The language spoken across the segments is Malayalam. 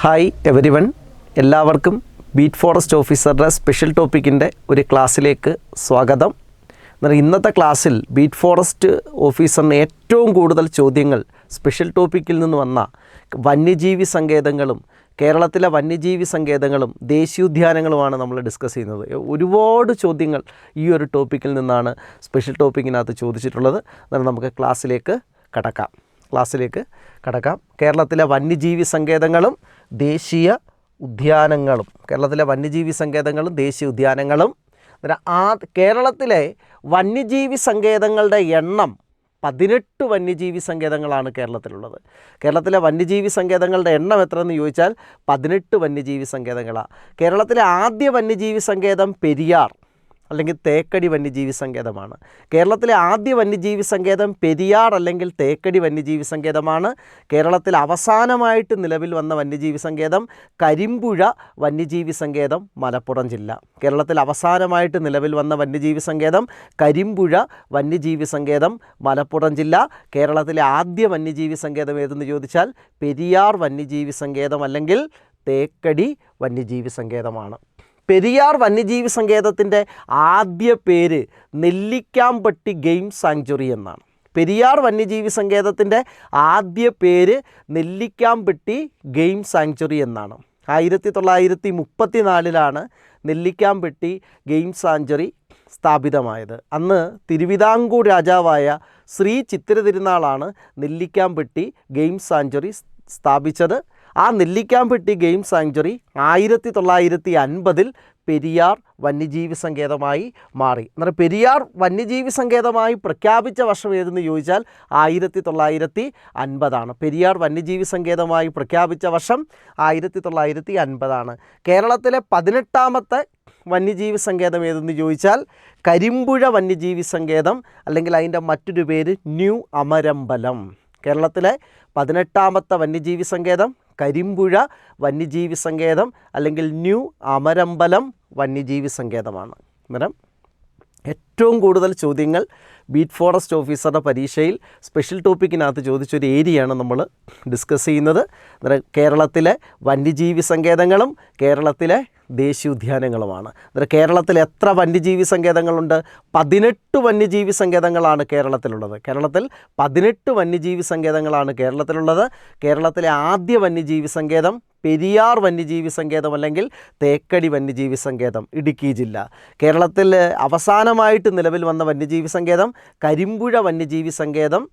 ഹായ് എവരിവൺ, എല്ലാവർക്കും ബീറ്റ് ഫോറസ്റ്റ് ഓഫീസറുടെ സ്പെഷ്യൽ ടോപ്പിക്കിൻ്റെ ഒരു ക്ലാസ്സിലേക്ക് സ്വാഗതം. എന്നാൽ ഇന്നത്തെ ക്ലാസ്സിൽ ബീറ്റ് ഫോറസ്റ്റ് ഓഫീസറിന് ഏറ്റവും കൂടുതൽ ചോദ്യങ്ങൾ സ്പെഷ്യൽ ടോപ്പിക്കിൽ നിന്ന് വന്ന വന്യജീവി സങ്കേതങ്ങളും കേരളത്തിലെ വന്യജീവി സങ്കേതങ്ങളും ദേശീയോദ്യാനങ്ങളുമാണ് നമ്മൾ ഡിസ്കസ് ചെയ്യുന്നത്. ഒരുപാട് ചോദ്യങ്ങൾ ഈ ഒരു ടോപ്പിക്കിൽ നിന്നാണ് സ്പെഷ്യൽ ടോപ്പിക്കിനകത്ത് ചോദിച്ചിട്ടുള്ളത്. എന്നാൽ നമുക്ക് ക്ലാസ്സിലേക്ക് കടക്കാം. കേരളത്തിലെ വന്യജീവി സങ്കേതങ്ങളും ദേശീയ ഉദ്യാനങ്ങളും കേരളത്തിലെ വന്യജീവി സങ്കേതങ്ങളുടെ എണ്ണം 18 വന്യജീവി സങ്കേതങ്ങളാണ് കേരളത്തിലുള്ളത്. കേരളത്തിലെ വന്യജീവി സങ്കേതങ്ങളുടെ എണ്ണം എത്രയെന്ന് ചോദിച്ചാൽ 18 വന്യജീവി സങ്കേതങ്ങളാണ്. കേരളത്തിലെ ആദ്യ വന്യജീവി സങ്കേതം പെരിയാർ അല്ലെങ്കിൽ തേക്കടി വന്യജീവി സങ്കേതമാണ്. കേരളത്തിലെ ആദ്യ വന്യജീവി സങ്കേതം പെരിയാർ അല്ലെങ്കിൽ തേക്കടി വന്യജീവി സങ്കേതമാണ്. കേരളത്തിൽ അവസാനമായിട്ട് നിലവിൽ വന്ന വന്യജീവി സങ്കേതം കരിമ്പുഴ വന്യജീവി സങ്കേതം, മലപ്പുറം ജില്ല. കേരളത്തിൽ അവസാനമായിട്ട് നിലവിൽ വന്ന വന്യജീവി സങ്കേതം കരിമ്പുഴ വന്യജീവി സങ്കേതം, മലപ്പുറം ജില്ല. കേരളത്തിലെ ആദ്യ വന്യജീവി സങ്കേതം ഏതെന്ന് ചോദിച്ചാൽ പെരിയാർ വന്യജീവി സങ്കേതം അല്ലെങ്കിൽ തേക്കടി വന്യജീവി സങ്കേതമാണ്. പെരിയാർ വന്യജീവി സങ്കേതത്തിൻ്റെ ആദ്യ പേര് നെല്ലിക്കാമ്പട്ടി ഗെയിം സാങ്ച്വറി എന്നാണ്. പെരിയാർ വന്യജീവി സങ്കേതത്തിൻ്റെ ആദ്യ പേര് നെല്ലിക്കാമ്പട്ടി ഗെയിം സാങ്ച്വറി എന്നാണ്. 1934 നെല്ലിക്കാമ്പട്ടി ഗെയിം സാങ്ച്വറി സ്ഥാപിതമായത്. അന്ന് തിരുവിതാംകൂർ രാജാവായ ശ്രീ ചിത്തിര തിരുനാളാണ് നെല്ലിക്കാമ്പട്ടി ഗെയിം സാങ്ച്വറി സ്ഥാപിച്ചത്. ആ നെല്ലിക്കാമ്പട്ടി ഗെയിം സാങ്ച്വറി 1950 പെരിയാർ വന്യജീവി സങ്കേതമായി മാറി. എന്നാൽ പെരിയാർ വന്യജീവി സങ്കേതമായി പ്രഖ്യാപിച്ച വർഷം ഏതെന്ന് ചോദിച്ചാൽ 1950. പെരിയാർ വന്യജീവി സങ്കേതമായി പ്രഖ്യാപിച്ച വർഷം 1950. കേരളത്തിലെ 18ാമത്തെ വന്യജീവി സങ്കേതം ഏതെന്ന് ചോദിച്ചാൽ കരിമ്പുഴ വന്യജീവി സങ്കേതം അല്ലെങ്കിൽ അതിൻ്റെ മറ്റൊരു പേര് ന്യൂ അമരമ്പലം. കേരളത്തിലെ 18ാമത്തെ വന്യജീവി സങ്കേതം കരിമ്പുഴ വന്യജീവി സങ്കേതം അല്ലെങ്കിൽ ന്യൂ അമരമ്പലം വന്യജീവി സങ്കേതമാണ്. അന്നേരം ഏറ്റവും കൂടുതൽ ചോദ്യങ്ങൾ ബീറ്റ് ഫോറസ്റ്റ് ഓഫീസറുടെ പരീക്ഷയിൽ സ്പെഷ്യൽ ടോപ്പിക്കിനകത്ത് ചോദിച്ചൊരു ഏരിയയാണ് നമ്മൾ ഡിസ്കസ് ചെയ്യുന്നത്. അന്നേരം കേരളത്തിലെ വന്യജീവി സങ്കേതങ്ങളും കേരളത്തിലെ ദേശീയോദ്യാനങ്ങളുമാണ്. അന്നേരം കേരളത്തിൽ എത്ര വന്യജീവി സങ്കേതങ്ങളുണ്ട്? 18 വന്യജീവി സങ്കേതങ്ങളാണ് കേരളത്തിലുള്ളത്. കേരളത്തിൽ 18 വന്യജീവി സങ്കേതങ്ങളാണ് കേരളത്തിലുള്ളത്. കേരളത്തിലെ ആദ്യ വന്യജീവി സങ്കേതം പെരിയാർ വന്യജീവി സങ്കേതം അല്ലെങ്കിൽ തേക്കടി വന്യജീവി സങ്കേതം, ഇടുക്കി ജില്ല. കേരളത്തിൽ അവസാനമായിട്ട് നിലവിൽ വന്ന വന്യജീവി സങ്കേതം കരിമ്പുഴ വന്യജീവി സങ്കേതം.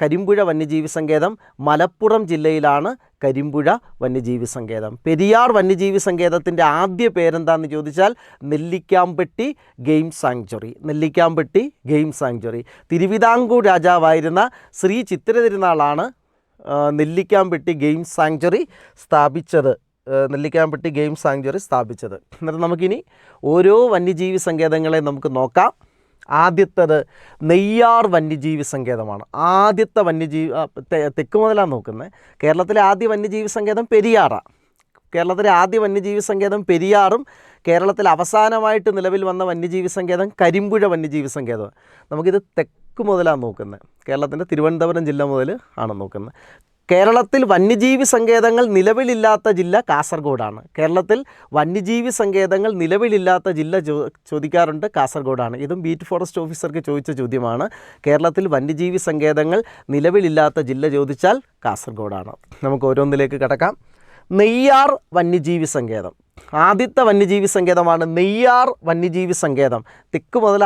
കരിമ്പുഴ വന്യജീവി സങ്കേതം മലപ്പുറം ജില്ലയിലാണ്. കരിമ്പുഴ വന്യജീവി സങ്കേതം. പെരിയാർ വന്യജീവി സങ്കേതത്തിൻ്റെ ആദ്യ പേരെന്താണെന്ന് ചോദിച്ചാൽ നെല്ലിക്കാമ്പട്ടി ഗെയിം സാങ്ച്വറി. തിരുവിതാംകൂർ രാജാവായിരുന്ന ശ്രീ ചിത്തിര തിരുനാളാണ് നെല്ലിക്കാമ്പട്ടി ഗെയിം സാങ്ച്വറി സ്ഥാപിച്ചത്. എന്നിട്ട് നമുക്കിനി ഓരോ വന്യജീവി സങ്കേതങ്ങളെ നമുക്ക് നോക്കാം. ആദ്യത്തേത് നെയ്യാർ വന്യജീവി സങ്കേതമാണ്. ആദ്യത്തെ തെക്ക് മുതലാണ് നോക്കുന്നത്. കേരളത്തിലെ ആദ്യ വന്യജീവി സങ്കേതം പെരിയാറാണ്. കേരളത്തിലെ ആദ്യ വന്യജീവി സങ്കേതം പെരിയാറും കേരളത്തിൽ അവസാനമായിട്ട് നിലവിൽ വന്ന വന്യജീവി സങ്കേതം കരിമ്പുഴ വന്യജീവി സങ്കേതം. നമുക്കിത് തെക്ക് മുതലാണ് നോക്കുന്നത്. കേരളത്തിൻ്റെ തിരുവനന്തപുരം ജില്ല മുതൽ ആണ് നോക്കുന്നത്. കേരളത്തിൽ വന്യജീവി സങ്കേതങ്ങൾ നിലവിലില്ലാത്ത ജില്ല കാസർഗോഡാണ്. കേരളത്തിൽ വന്യജീവി സങ്കേതങ്ങൾ നിലവിലില്ലാത്ത ജില്ല ചോദിക്കാറുണ്ട്, കാസർഗോഡാണ്. ഇതും ബീറ്റ് ഫോറസ്റ്റ് ഓഫീസർക്ക് ചോദിച്ച ചോദ്യമാണ്. കേരളത്തിൽ വന്യജീവി സങ്കേതങ്ങൾ നിലവിലില്ലാത്ത ജില്ല ചോദിച്ചാൽ കാസർഗോഡാണ്. നമുക്ക് ഓരോന്നിലേക്ക് കടക്കാം. നെയ്യാർ വന്യജീവി സങ്കേതം ആദ്യത്തെ വന്യജീവി സങ്കേതമാണ്. നെയ്യാർ വന്യജീവി സങ്കേതം തെക്ക് മുതൽ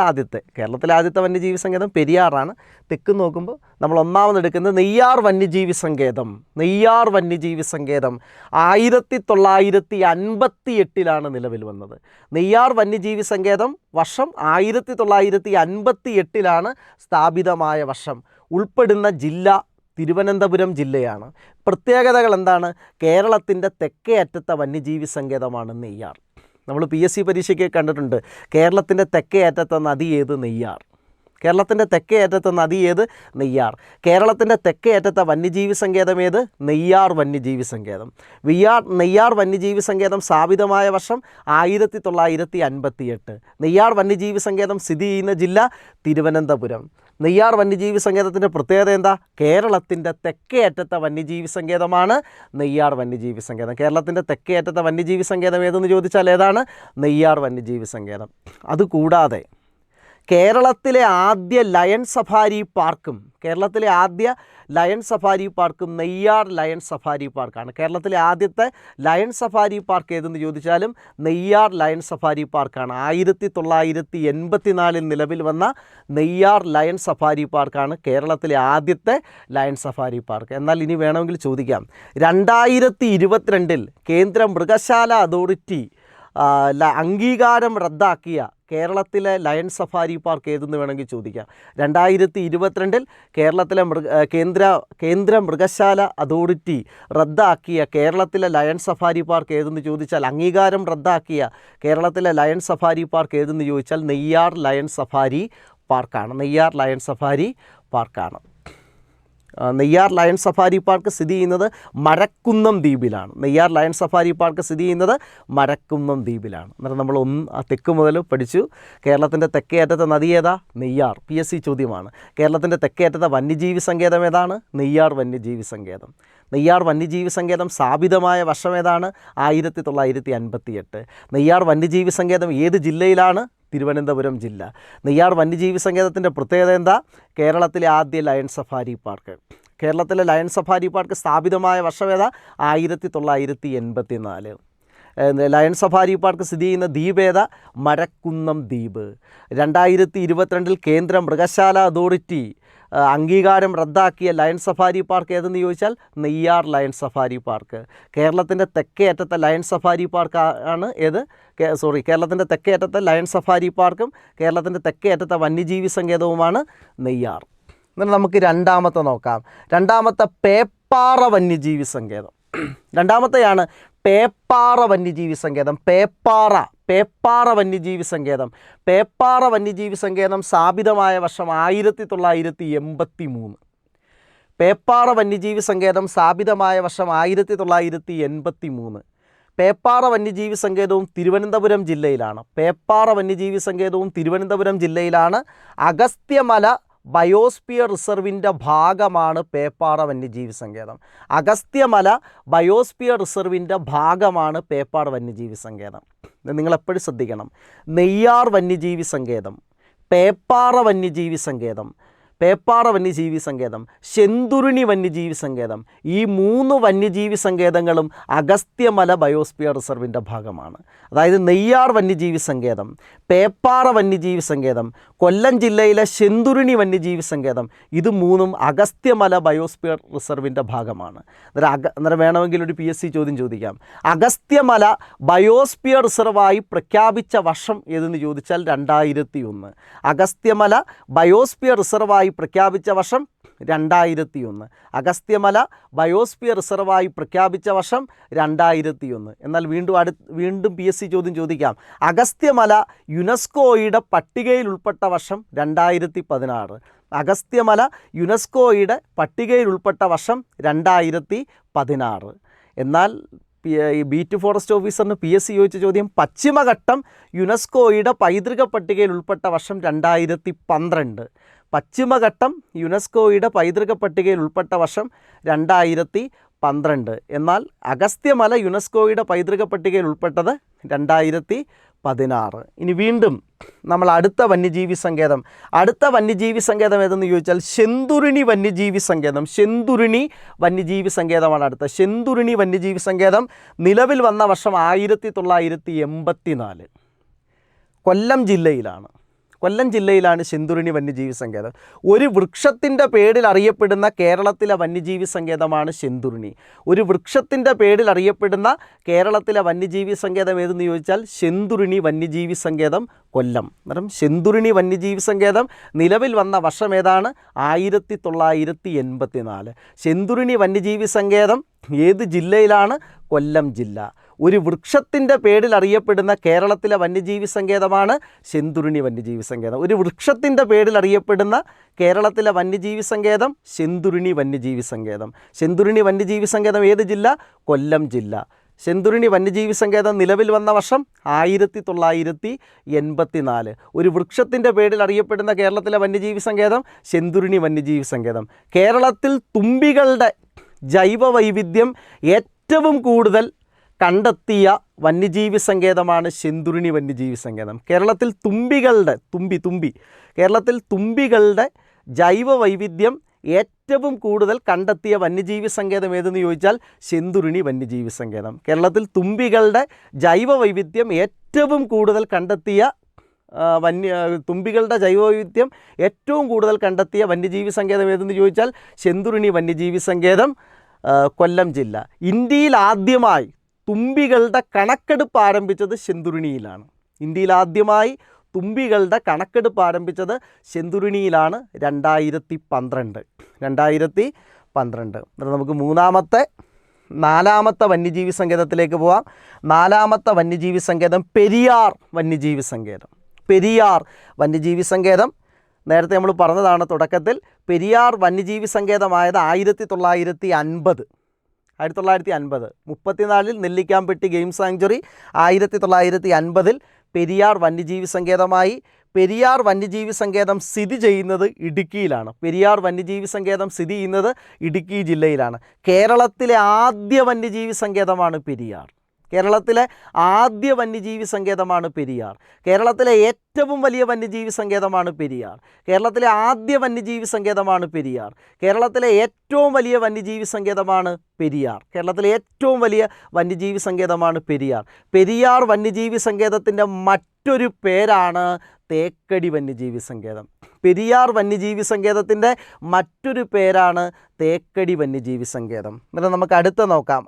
കേരളത്തിലെ ആദ്യത്തെ വന്യജീവി സങ്കേതം പെരിയാറാണ്. തെക്ക് നോക്കുമ്പോൾ നമ്മൾ ഒന്നാമത് എടുക്കുന്നത് നെയ്യാർ വന്യജീവി സങ്കേതം. 1958 നിലവിൽ വന്നത്. നെയ്യാർ വന്യജീവി സങ്കേതം വർഷം 1958 സ്ഥാപിതമായ വർഷം. ഉൾപ്പെടുന്ന ജില്ല തിരുവനന്തപുരം ജില്ലയാണ്. പ്രത്യേകതകൾ എന്താണ്? കേരളത്തിൻ്റെ തെക്കേ അറ്റത്തെ വന്യജീവി സങ്കേതമാണ് നെയ്യാർ. നമ്മൾ PSC പരീക്ഷയ്ക്ക് കണ്ടിട്ടുണ്ട്, കേരളത്തിൻ്റെ തെക്കേ അറ്റത്തെ നദി ഏത്? നെയ്യാർ. കേരളത്തിൻ്റെ തെക്കേ അറ്റത്തെ നദി ഏത്? നെയ്യാർ. കേരളത്തിൻ്റെ തെക്കേ അറ്റത്തെ വന്യജീവി സങ്കേതം ഏത്? നെയ്യാർ വന്യജീവി സങ്കേതം. നെയ്യാർ വന്യജീവി സങ്കേതം സ്ഥാപിതമായ വർഷം 1958. നെയ്യാർ വന്യജീവി സങ്കേതം സ്ഥിതി ചെയ്യുന്ന ജില്ല തിരുവനന്തപുരം. നെയ്യാർ വന്യജീവി സങ്കേതത്തിൻ്റെ പ്രത്യേകത എന്താ? കേരളത്തിൻ്റെ തെക്കേ അറ്റത്തെ വന്യജീവി സങ്കേതമാണ് നെയ്യാർ വന്യജീവി സങ്കേതം. കേരളത്തിൻ്റെ തെക്കേ അറ്റത്തെ വന്യജീവി സങ്കേതം ഏതെന്ന് ചോദിച്ചാൽ ഏതാണ്? നെയ്യാർ വന്യജീവി സങ്കേതം. അതുകൂടാതെ കേരളത്തിലെ ആദ്യ ലയൺ സഫാരി പാർക്കും നെയ്യാർ ലയൺ സഫാരി പാർക്കാണ്. കേരളത്തിലെ ആദ്യത്തെ ലയൺ സഫാരി പാർക്ക് ഏതെന്ന് ചോദിച്ചാലും നെയ്യാർ ലയൺ സഫാരി പാർക്കാണ്. 1984 നിലവിൽ വന്ന നെയ്യാർ ലയൺ സഫാരി പാർക്കാണ് കേരളത്തിലെ ആദ്യത്തെ ലയൺ സഫാരി പാർക്ക്. എന്നാൽ ഇനി വേണമെങ്കിൽ ചോദിക്കാം, 2022 കേന്ദ്ര മൃഗശാല അതോറിറ്റി അംഗീകാരം റദ്ദാക്കിയ കേരളത്തിലെ ലയൺ സഫാരി പാർക്ക് ഏതെന്ന് വേണമെങ്കിൽ ചോദിക്കാം. 2022 കേരളത്തിലെ കേന്ദ്ര മൃഗശാല അതോറിറ്റി റദ്ദാക്കിയ കേരളത്തിലെ ലയൺ സഫാരി പാർക്ക് ഏതെന്ന് ചോദിച്ചാൽ, അംഗീകാരം റദ്ദാക്കിയ കേരളത്തിലെ ലയൺ സഫാരി പാർക്ക് ഏതെന്ന് ചോദിച്ചാൽ നെയ്യാർ ലയൺ സഫാരി പാർക്കാണ്. നെയ്യാർ ലയൺ സഫാരി പാർക്കാണ്. നെയ്യാർ ലയൺ സഫാരി പാർക്ക് സ്ഥിതി ചെയ്യുന്നത് മരക്കുന്നം ദ്വീപിലാണ്. നെയ്യാർ ലയൺ സഫാരി പാർക്ക് സ്ഥിതി ചെയ്യുന്നത് മരക്കുന്നം ദ്വീപിലാണ്. അന്നേരം നമ്മൾ തെക്ക് മുതൽ പഠിച്ചു. കേരളത്തിൻ്റെ തെക്കേ അറ്റത്തെ നദി ഏതാ? നെയ്യാർ. PSC ചോദ്യമാണ്. കേരളത്തിൻ്റെ തെക്കേ അറ്റത്തെ വന്യജീവി സങ്കേതം ഏതാണ്? നെയ്യാർ വന്യജീവി സങ്കേതം. നെയ്യാർ വന്യജീവി സങ്കേതം സ്ഥാപിതമായ വർഷം ഏതാണ്? 1958. നെയ്യാർ വന്യജീവി സങ്കേതം ഏത് ജില്ലയിലാണ്? തിരുവനന്തപുരം ജില്ല. നെയ്യാർ വന്യജീവി സങ്കേതത്തിൻ്റെ പ്രത്യേകത എന്താ? കേരളത്തിലെ ആദ്യ ലയൺ സഫാരി പാർക്ക്. കേരളത്തിലെ ലയൺ സഫാരി പാർക്ക് സ്ഥാപിതമായ വർഷം ഏതാ? 1984. ലയൺ സഫാരി പാർക്ക് സ്ഥിതി ചെയ്യുന്ന ദ്വീപ് ഏതാ? മരക്കുന്നം ദ്വീപ്. 2022 കേന്ദ്ര മൃഗശാല അതോറിറ്റി അംഗീകാരം റദ്ദാക്കിയ ലയൺ സഫാരി പാർക്ക് ഏതെന്ന് ചോദിച്ചാൽ നെയ്യാർ ലയൺ സഫാരി പാർക്ക്. കേരളത്തിൻ്റെ തെക്കേ അറ്റത്തെ ലയൺ സഫാരി പാർക്ക് ആണ് ഏത്? കേരളത്തിൻ്റെ തെക്കേ അറ്റത്തെ ലയൺ സഫാരി പാർക്കും കേരളത്തിൻ്റെ തെക്കേ അറ്റത്തെ വന്യജീവി സങ്കേതവുമാണ് നെയ്യാർ. എന്നാൽ നമുക്ക് രണ്ടാമത്തെ നോക്കാം. രണ്ടാമത്തെ പേപ്പാറ വന്യജീവി സങ്കേതം. രണ്ടാമത്തെയാണ് പേപ്പാറ വന്യജീവി സങ്കേതം. പേപ്പാറ വന്യജീവി സങ്കേതം. പേപ്പാറ വന്യജീവി സങ്കേതം സ്ഥാപിതമായ വർഷം 1983. പേപ്പാറ വന്യജീവി സങ്കേതം സ്ഥാപിതമായ വർഷം 1983. പേപ്പാറ വന്യജീവി സങ്കേതവും തിരുവനന്തപുരം ജില്ലയിലാണ്. പേപ്പാറ വന്യജീവി സങ്കേതവും തിരുവനന്തപുരം ജില്ലയിലാണ്. അഗസ്ത്യമല ബയോസ്ഫിയർ റിസർവിൻ്റെ ഭാഗമാണ് പേപ്പാറ വന്യജീവി സങ്കേതം. അഗസ്ത്യമല ബയോസ്ഫിയർ റിസർവിൻ്റെ ഭാഗമാണ് പേപ്പാറ വന്യജീവി സങ്കേതം. നിങ്ങളെപ്പോഴും ശ്രദ്ധിക്കണം. നെയ്യാർ വന്യജീവി സങ്കേതം, പേപ്പാറ വന്യജീവി സങ്കേതം, ശെന്തുരുണി വന്യജീവി സങ്കേതം, ഈ 3 വന്യജീവി സങ്കേതങ്ങളും അഗസ്ത്യമല ബയോസ്ഫിയർ റിസർവിൻ്റെ ഭാഗമാണ്. അതായത് നെയ്യാർ വന്യജീവി സങ്കേതം, പേപ്പാറ വന്യജീവി സങ്കേതം, കൊല്ലം ജില്ലയിലെ ശെന്തുരുണി വന്യജീവി സങ്കേതം, ഇത് 3ഉം അഗസ്ത്യമല ബയോസ്ഫിയർ റിസർവിൻ്റെ ഭാഗമാണ്. അന്നേരം വേണമെങ്കിൽ ഒരു PSC ചോദ്യം ചോദിക്കാം. അഗസ്ത്യമല ബയോസ്ഫിയർ റിസർവായി പ്രഖ്യാപിച്ച വർഷം ഏതെന്ന് ചോദിച്ചാൽ 2001. അഗസ്ത്യമല ബയോസ്ഫിയർ റിസർവായി പ്രഖ്യാപിച്ച വർഷം 2001. അഗസ്ത്യമല ബയോസ്ഫിയർ റിസർവായി പ്രഖ്യാപിച്ച വർഷം 2001. എന്നാൽ വീണ്ടും PSC ചോദ്യം ചോദിക്കാം. അഗസ്ത്യമല യുനെസ്കോയുടെ പട്ടികയിൽ ഉൾപ്പെട്ട വർഷം 2016. അഗസ്ത്യമല യുനെസ്കോയുടെ പട്ടികയിൽ ഉൾപ്പെട്ട വർഷം 2016. എന്നാൽ ഈ ബീറ്റ് ഫോറസ്റ്റ് ഓഫീസറിന് PSC ചോദിച്ച ചോദ്യം, പശ്ചിമഘട്ടം യുനെസ്കോയുടെ പൈതൃക പട്ടികയിൽ ഉൾപ്പെട്ട വർഷം 2012. പശ്ചിമഘട്ടം യുനെസ്കോയുടെ പൈതൃക പട്ടികയിൽ ഉൾപ്പെട്ട വർഷം 2012. എന്നാൽ അഗസ്ത്യമല യുനെസ്കോയുടെ പൈതൃക പട്ടികയിൽ ഉൾപ്പെട്ടത് 2016. ഇനി വീണ്ടും നമ്മൾ അടുത്ത വന്യജീവി സങ്കേതം ഏതെന്ന് ചോദിച്ചാൽ ശെന്തുരുണി വന്യജീവി സങ്കേതമാണ് അടുത്ത. ശെന്തുരുണി വന്യജീവി സങ്കേതം നിലവിൽ വന്ന വർഷം 1984. കൊല്ലം ജില്ലയിലാണ് ശെന്തുരുണി വന്യജീവി സങ്കേതം. ഒരു വൃക്ഷത്തിൻ്റെ പേരിൽ അറിയപ്പെടുന്ന കേരളത്തിലെ വന്യജീവി സങ്കേതമാണ് ശെന്തുരുണി. ഒരു വൃക്ഷത്തിൻ്റെ പേരിൽ അറിയപ്പെടുന്ന കേരളത്തിലെ വന്യജീവി സങ്കേതം ഏതെന്ന് ചോദിച്ചാൽ ശെന്തുരുണി വന്യജീവി സങ്കേതം കൊല്ലം. അന്നേരം ശെന്തുരുണി വന്യജീവി സങ്കേതം നിലവിൽ വന്ന വർഷം ഏതാണ്? 1984. ശെന്തുരുണി വന്യജീവി സങ്കേതം ഏത് ജില്ലയിലാണ്? കൊല്ലം ജില്ല. ഒരു വൃക്ഷത്തിൻ്റെ പേരിൽ അറിയപ്പെടുന്ന കേരളത്തിലെ വന്യജീവി സങ്കേതമാണ് ശെന്തുരുണി വന്യജീവി സങ്കേതം. ഒരു വൃക്ഷത്തിൻ്റെ പേരിൽ അറിയപ്പെടുന്ന കേരളത്തിലെ വന്യജീവി സങ്കേതം ശെന്തുരുണി വന്യജീവി സങ്കേതം. ശെന്തുരുണി വന്യജീവി സങ്കേതം ഏത് ജില്ല? കൊല്ലം ജില്ല. ശെന്തുരുണി വന്യജീവി സങ്കേതം നിലവിൽ വന്ന വർഷം 1984. ഒരു വൃക്ഷത്തിൻ്റെ പേരിൽ അറിയപ്പെടുന്ന കേരളത്തിലെ വന്യജീവി സങ്കേതം ശെന്തുരുണി വന്യജീവി സങ്കേതം. കേരളത്തിൽ തുമ്പികളുടെ ജൈവ വൈവിധ്യം ഏറ്റവും കൂടുതൽ കണ്ടെത്തിയ വന്യജീവി സങ്കേതമാണ് ശെന്തുരുണി വന്യജീവി സങ്കേതം. കേരളത്തിൽ കേരളത്തിൽ തുമ്പികളുടെ ജൈവ വൈവിധ്യം ഏറ്റവും കൂടുതൽ കണ്ടെത്തിയ വന്യജീവി സങ്കേതം ഏതെന്ന് ചോദിച്ചാൽ ശെന്തുരുണി വന്യജീവി സങ്കേതം. കേരളത്തിൽ തുമ്പികളുടെ ജൈവ വൈവിധ്യം ഏറ്റവും കൂടുതൽ കണ്ടെത്തിയ തുമ്പികളുടെ ജൈവവൈവിധ്യം ഏറ്റവും കൂടുതൽ കണ്ടെത്തിയ വന്യജീവി സങ്കേതം ഏതെന്ന് ചോദിച്ചാൽ ശെന്തുരുണി വന്യജീവി സങ്കേതം, കൊല്ലം ജില്ല. ഇന്ത്യയിൽ ആദ്യമായി തുമ്പികളുടെ കണക്കെടുപ്പ് ആരംഭിച്ചത് ശെന്തുരുണിയിലാണ്. ഇന്ത്യയിൽ ആദ്യമായി തുമ്പികളുടെ കണക്കെടുപ്പ് ആരംഭിച്ചത് ശെന്തുരുണിയിലാണ് 2012. നമുക്ക് നാലാമത്തെ വന്യജീവി സങ്കേതത്തിലേക്ക് പോവാം. നാലാമത്തെ വന്യജീവി സങ്കേതം പെരിയാർ വന്യജീവി സങ്കേതം. പെരിയാർ വന്യജീവി സങ്കേതം നേരത്തെ നമ്മൾ പറഞ്ഞതാണ് തുടക്കത്തിൽ. പെരിയാർ വന്യജീവി സങ്കേതമായത് 1950. 34 നെല്ലിക്കാംപെട്ടി ഗെയിം സാങ്ച്വറി 1950 പെരിയാർ വന്യജീവി സങ്കേതമായി. പെരിയാർ വന്യജീവി സങ്കേതം സ്ഥിതി ചെയ്യുന്നത് ഇടുക്കിയിലാണ്. പെരിയാർ വന്യജീവി സങ്കേതം സ്ഥിതി ചെയ്യുന്നത് ഇടുക്കി ജില്ലയിലാണ്. കേരളത്തിലെ ആദ്യ വന്യജീവി സങ്കേതമാണ് പെരിയാർ. കേരളത്തിലെ ആദ്യ വന്യജീവി സങ്കേതമാണ് പെരിയാർ. കേരളത്തിലെ ഏറ്റവും വലിയ വന്യജീവി സങ്കേതമാണ് പെരിയാർ. കേരളത്തിലെ ആദ്യ വന്യജീവി സങ്കേതമാണ് പെരിയാർ. കേരളത്തിലെ ഏറ്റവും വലിയ വന്യജീവി സങ്കേതമാണ് പെരിയാർ. കേരളത്തിലെ ഏറ്റവും വലിയ വന്യജീവി സങ്കേതമാണ് പെരിയാർ. പെരിയാർ വന്യജീവി സങ്കേതത്തിൻ്റെ മറ്റൊരു പേരാണ് തേക്കടി വന്യജീവി സങ്കേതം. പെരിയാർ വന്യജീവി സങ്കേതത്തിൻ്റെ മറ്റൊരു പേരാണ് തേക്കടി വന്യജീവി സങ്കേതം. എന്നിട്ട് നമുക്ക് അടുത്ത നോക്കാം.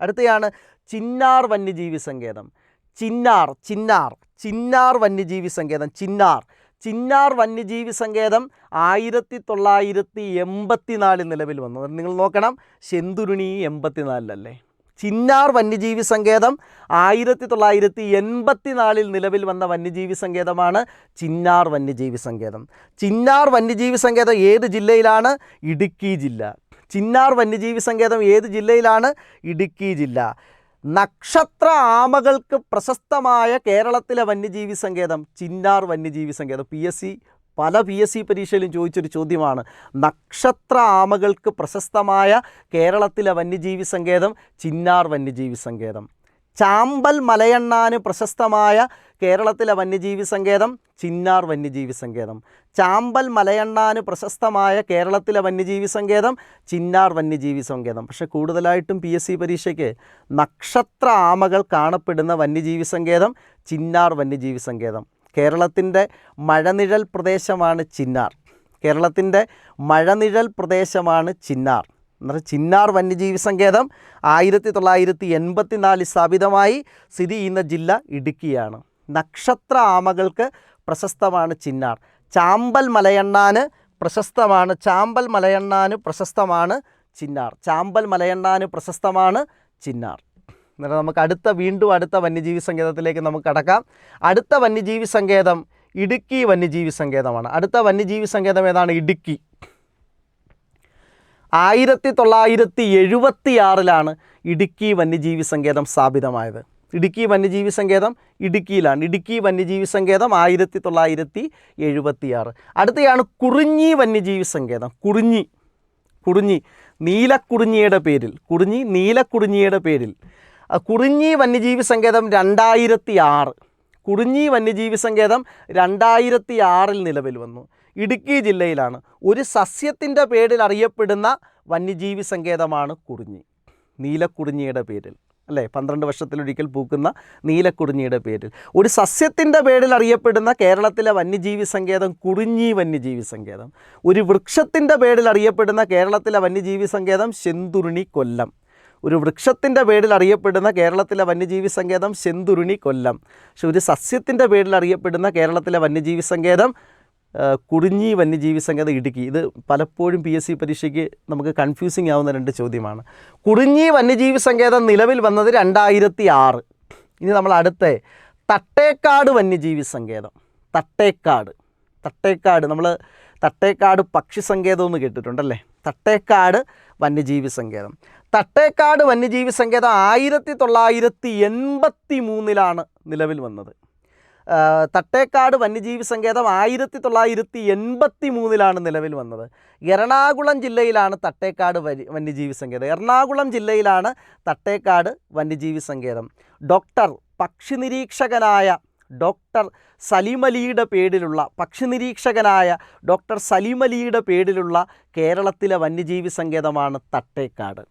അടുത്തയാണ് ചിന്നാർ വന്യജീവി സങ്കേതം. ചിന്നാർ വന്യജീവി സങ്കേതം. ചിന്നാർ വന്യജീവി സങ്കേതം 1984 നിലവിൽ വന്നു. നിങ്ങൾ നോക്കണം, ശെന്തുരുണി 84 ചിന്നാർ വന്യജീവി സങ്കേതം 1984 നിലവിൽ വന്ന വന്യജീവി സങ്കേതമാണ് ചിന്നാർ വന്യജീവി സങ്കേതം. ചിന്നാർ വന്യജീവി സങ്കേതം ഏത് ജില്ലയിലാണ്? ഇടുക്കി ജില്ല. ചിന്നാർ വന്യജീവി സങ്കേതം ഏത് ജില്ലയിലാണ്? ഇടുക്കി ജില്ല. നക്ഷത്ര ആമകൾക്ക് പ്രശസ്തമായ കേരളത്തിലെ വന്യജീവി സങ്കേതം ചിന്നാർ വന്യജീവി സങ്കേതം. പല PSC പരീക്ഷയിലും ചോദിച്ചൊരു ചോദ്യമാണ്. നക്ഷത്ര ആമകൾക്ക് പ്രശസ്തമായ കേരളത്തിലെ വന്യജീവി സങ്കേതം ചിന്നാർ വന്യജീവി സങ്കേതം. ചാമ്പൽ മലയണ്ണാന് പ്രശസ്തമായ കേരളത്തിലെ വന്യജീവി സങ്കേതം ചിന്നാർ വന്യജീവി സങ്കേതം. ചാമ്പൽ മലയണ്ണാന് പ്രശസ്തമായ കേരളത്തിലെ വന്യജീവി സങ്കേതം ചിന്നാർ വന്യജീവി സങ്കേതം. പക്ഷേ കൂടുതലായിട്ടും PSC പരീക്ഷയ്ക്ക് നക്ഷത്ര ആമകൾ കാണപ്പെടുന്ന വന്യജീവി സങ്കേതം ചിന്നാർ വന്യജീവി സങ്കേതം. കേരളത്തിൻ്റെ മഴനിഴൽ പ്രദേശമാണ് ചിന്നാർ. എന്നാൽ ചിന്നാർ വന്യജീവി സങ്കേതം 1984 സ്ഥാപിതമായി. സ്ഥിതി ചെയ്യുന്ന ജില്ല ഇടുക്കിയാണ്. നക്ഷത്ര ആമകൾക്ക് പ്രശസ്തമാണ് ചിന്നാർ. ചാമ്പൽ മലയണ്ണാന് പ്രശസ്തമാണ് ചിന്നാർ. എന്നാൽ നമുക്ക് വീണ്ടും അടുത്ത വന്യജീവി സങ്കേതത്തിലേക്ക് നമുക്ക് കടക്കാം. അടുത്ത വന്യജീവി സങ്കേതം ഇടുക്കി വന്യജീവി സങ്കേതമാണ്. അടുത്ത വന്യജീവി സങ്കേതം ഏതാണ്? ഇടുക്കി. 1976 ഇടുക്കി വന്യജീവി സങ്കേതം സ്ഥാപിതമായത്. ഇടുക്കി വന്യജീവി സങ്കേതം ഇടുക്കിയിലാണ്. ഇടുക്കി വന്യജീവി സങ്കേതം 1976. അടുത്തയാണ് കുറിഞ്ഞി വന്യജീവി സങ്കേതം. കുറിഞ്ഞി നീലക്കുറിഞ്ഞിയുടെ പേരിൽ. കുറിഞ്ഞി വന്യജീവി സങ്കേതം 2006. കുറിഞ്ഞി വന്യജീവി സങ്കേതം 2006 നിലവിൽ വന്നു. ഇടുക്കി ജില്ലയിലാണ്. ഒരു സസ്യത്തിൻ്റെ പേരിൽ അറിയപ്പെടുന്ന വന്യജീവി സങ്കേതമാണ് കുറിഞ്ഞി. നീലക്കുറിഞ്ഞിയുടെ പേരിൽ, അല്ലേ? 12 വർഷത്തിലൊരിക്കൽ പൂക്കുന്ന നീലക്കുറിഞ്ഞിയുടെ പേരിൽ ഒരു സസ്യത്തിൻ്റെ പേരിൽ അറിയപ്പെടുന്ന കേരളത്തിലെ വന്യജീവി സങ്കേതം കുറിഞ്ഞി വന്യജീവി സങ്കേതം. ഒരു വൃക്ഷത്തിൻ്റെ പേരിൽ അറിയപ്പെടുന്ന കേരളത്തിലെ വന്യജീവി സങ്കേതം ശെന്തുരുണി കൊല്ലം. ഒരു വൃക്ഷത്തിൻ്റെ പേരിൽ അറിയപ്പെടുന്ന കേരളത്തിലെ വന്യജീവി സങ്കേതം ശെന്തുരുണി കൊല്ലം. പക്ഷെ ഒരു സസ്യത്തിൻ്റെ പേരിൽ അറിയപ്പെടുന്ന കേരളത്തിലെ വന്യജീവി സങ്കേതം കുറിഞ്ഞി വന്യജീവി സങ്കേതം ഇടുക്കി. ഇത് പലപ്പോഴും PSC പരീക്ഷയ്ക്ക് നമുക്ക് കൺഫ്യൂസിങ് ആവുന്ന 2 ചോദ്യമാണ്. കുറിഞ്ഞി വന്യജീവി സങ്കേതം നിലവിൽ വന്നത് 2006. ഇനി നമ്മൾ അടുത്ത തട്ടേക്കാട് വന്യജീവി സങ്കേതം. നമ്മൾ തട്ടേക്കാട് പക്ഷി സങ്കേതം എന്ന് കേട്ടിട്ടുണ്ടല്ലേ? തട്ടേക്കാട് വന്യജീവി സങ്കേതം. തട്ടേക്കാട് വന്യജീവി സങ്കേതം 1983 നിലവിൽ വന്നത്. തട്ടേക്കാട് വന്യജീവി സങ്കേതം 1983 നിലവിൽ വന്നത്. എറണാകുളം ജില്ലയിലാണ് തട്ടേക്കാട് വന്യജീവി സങ്കേതം. എറണാകുളം ജില്ലയിലാണ് തട്ടേക്കാട് വന്യജീവി സങ്കേതം. പക്ഷി നിരീക്ഷകനായ ഡോക്ടർ സലിമലിയുടെ പേരിലുള്ള കേരളത്തിലെ വന്യജീവി സങ്കേതമാണ് തട്ടേക്കാട്.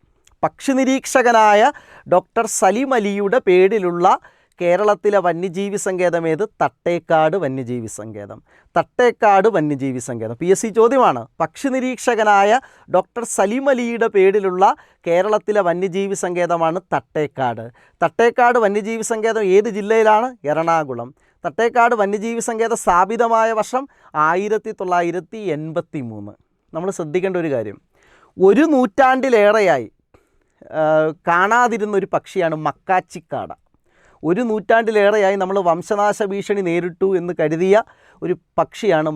പക്ഷി നിരീക്ഷകനായ ഡോക്ടർ സലിമലിയുടെ പേരിലുള്ള കേരളത്തിലെ വന്യജീവി സങ്കേതം ഏത്? തട്ടേക്കാട് വന്യജീവി സങ്കേതം. തട്ടേക്കാട് വന്യജീവി സങ്കേതം PSC ചോദ്യമാണ്. പക്ഷി നിരീക്ഷകനായ ഡോക്ടർ സലിമലിയുടെ പേരിലുള്ള കേരളത്തിലെ വന്യജീവി സങ്കേതമാണ് തട്ടേക്കാട്. തട്ടേക്കാട് വന്യജീവി സങ്കേതം ഏത് ജില്ലയിലാണ്? എറണാകുളം. തട്ടേക്കാട് വന്യജീവി സങ്കേതം സ്ഥാപിതമായ വർഷം 1983. നമ്മൾ ശ്രദ്ധിക്കേണ്ട ഒരു കാര്യം, ഒരു നൂറ്റാണ്ടിലേറെയായി കാണാതിരുന്നൊരു പക്ഷിയാണ് മക്കാച്ചിക്കാട. ഒരു നൂറ്റാണ്ടിലേറെയായി നമ്മൾ വംശനാശ ഭീഷണി നേരിട്ടു എന്ന് കരുതിയ ഒരു പക്ഷിയാണ്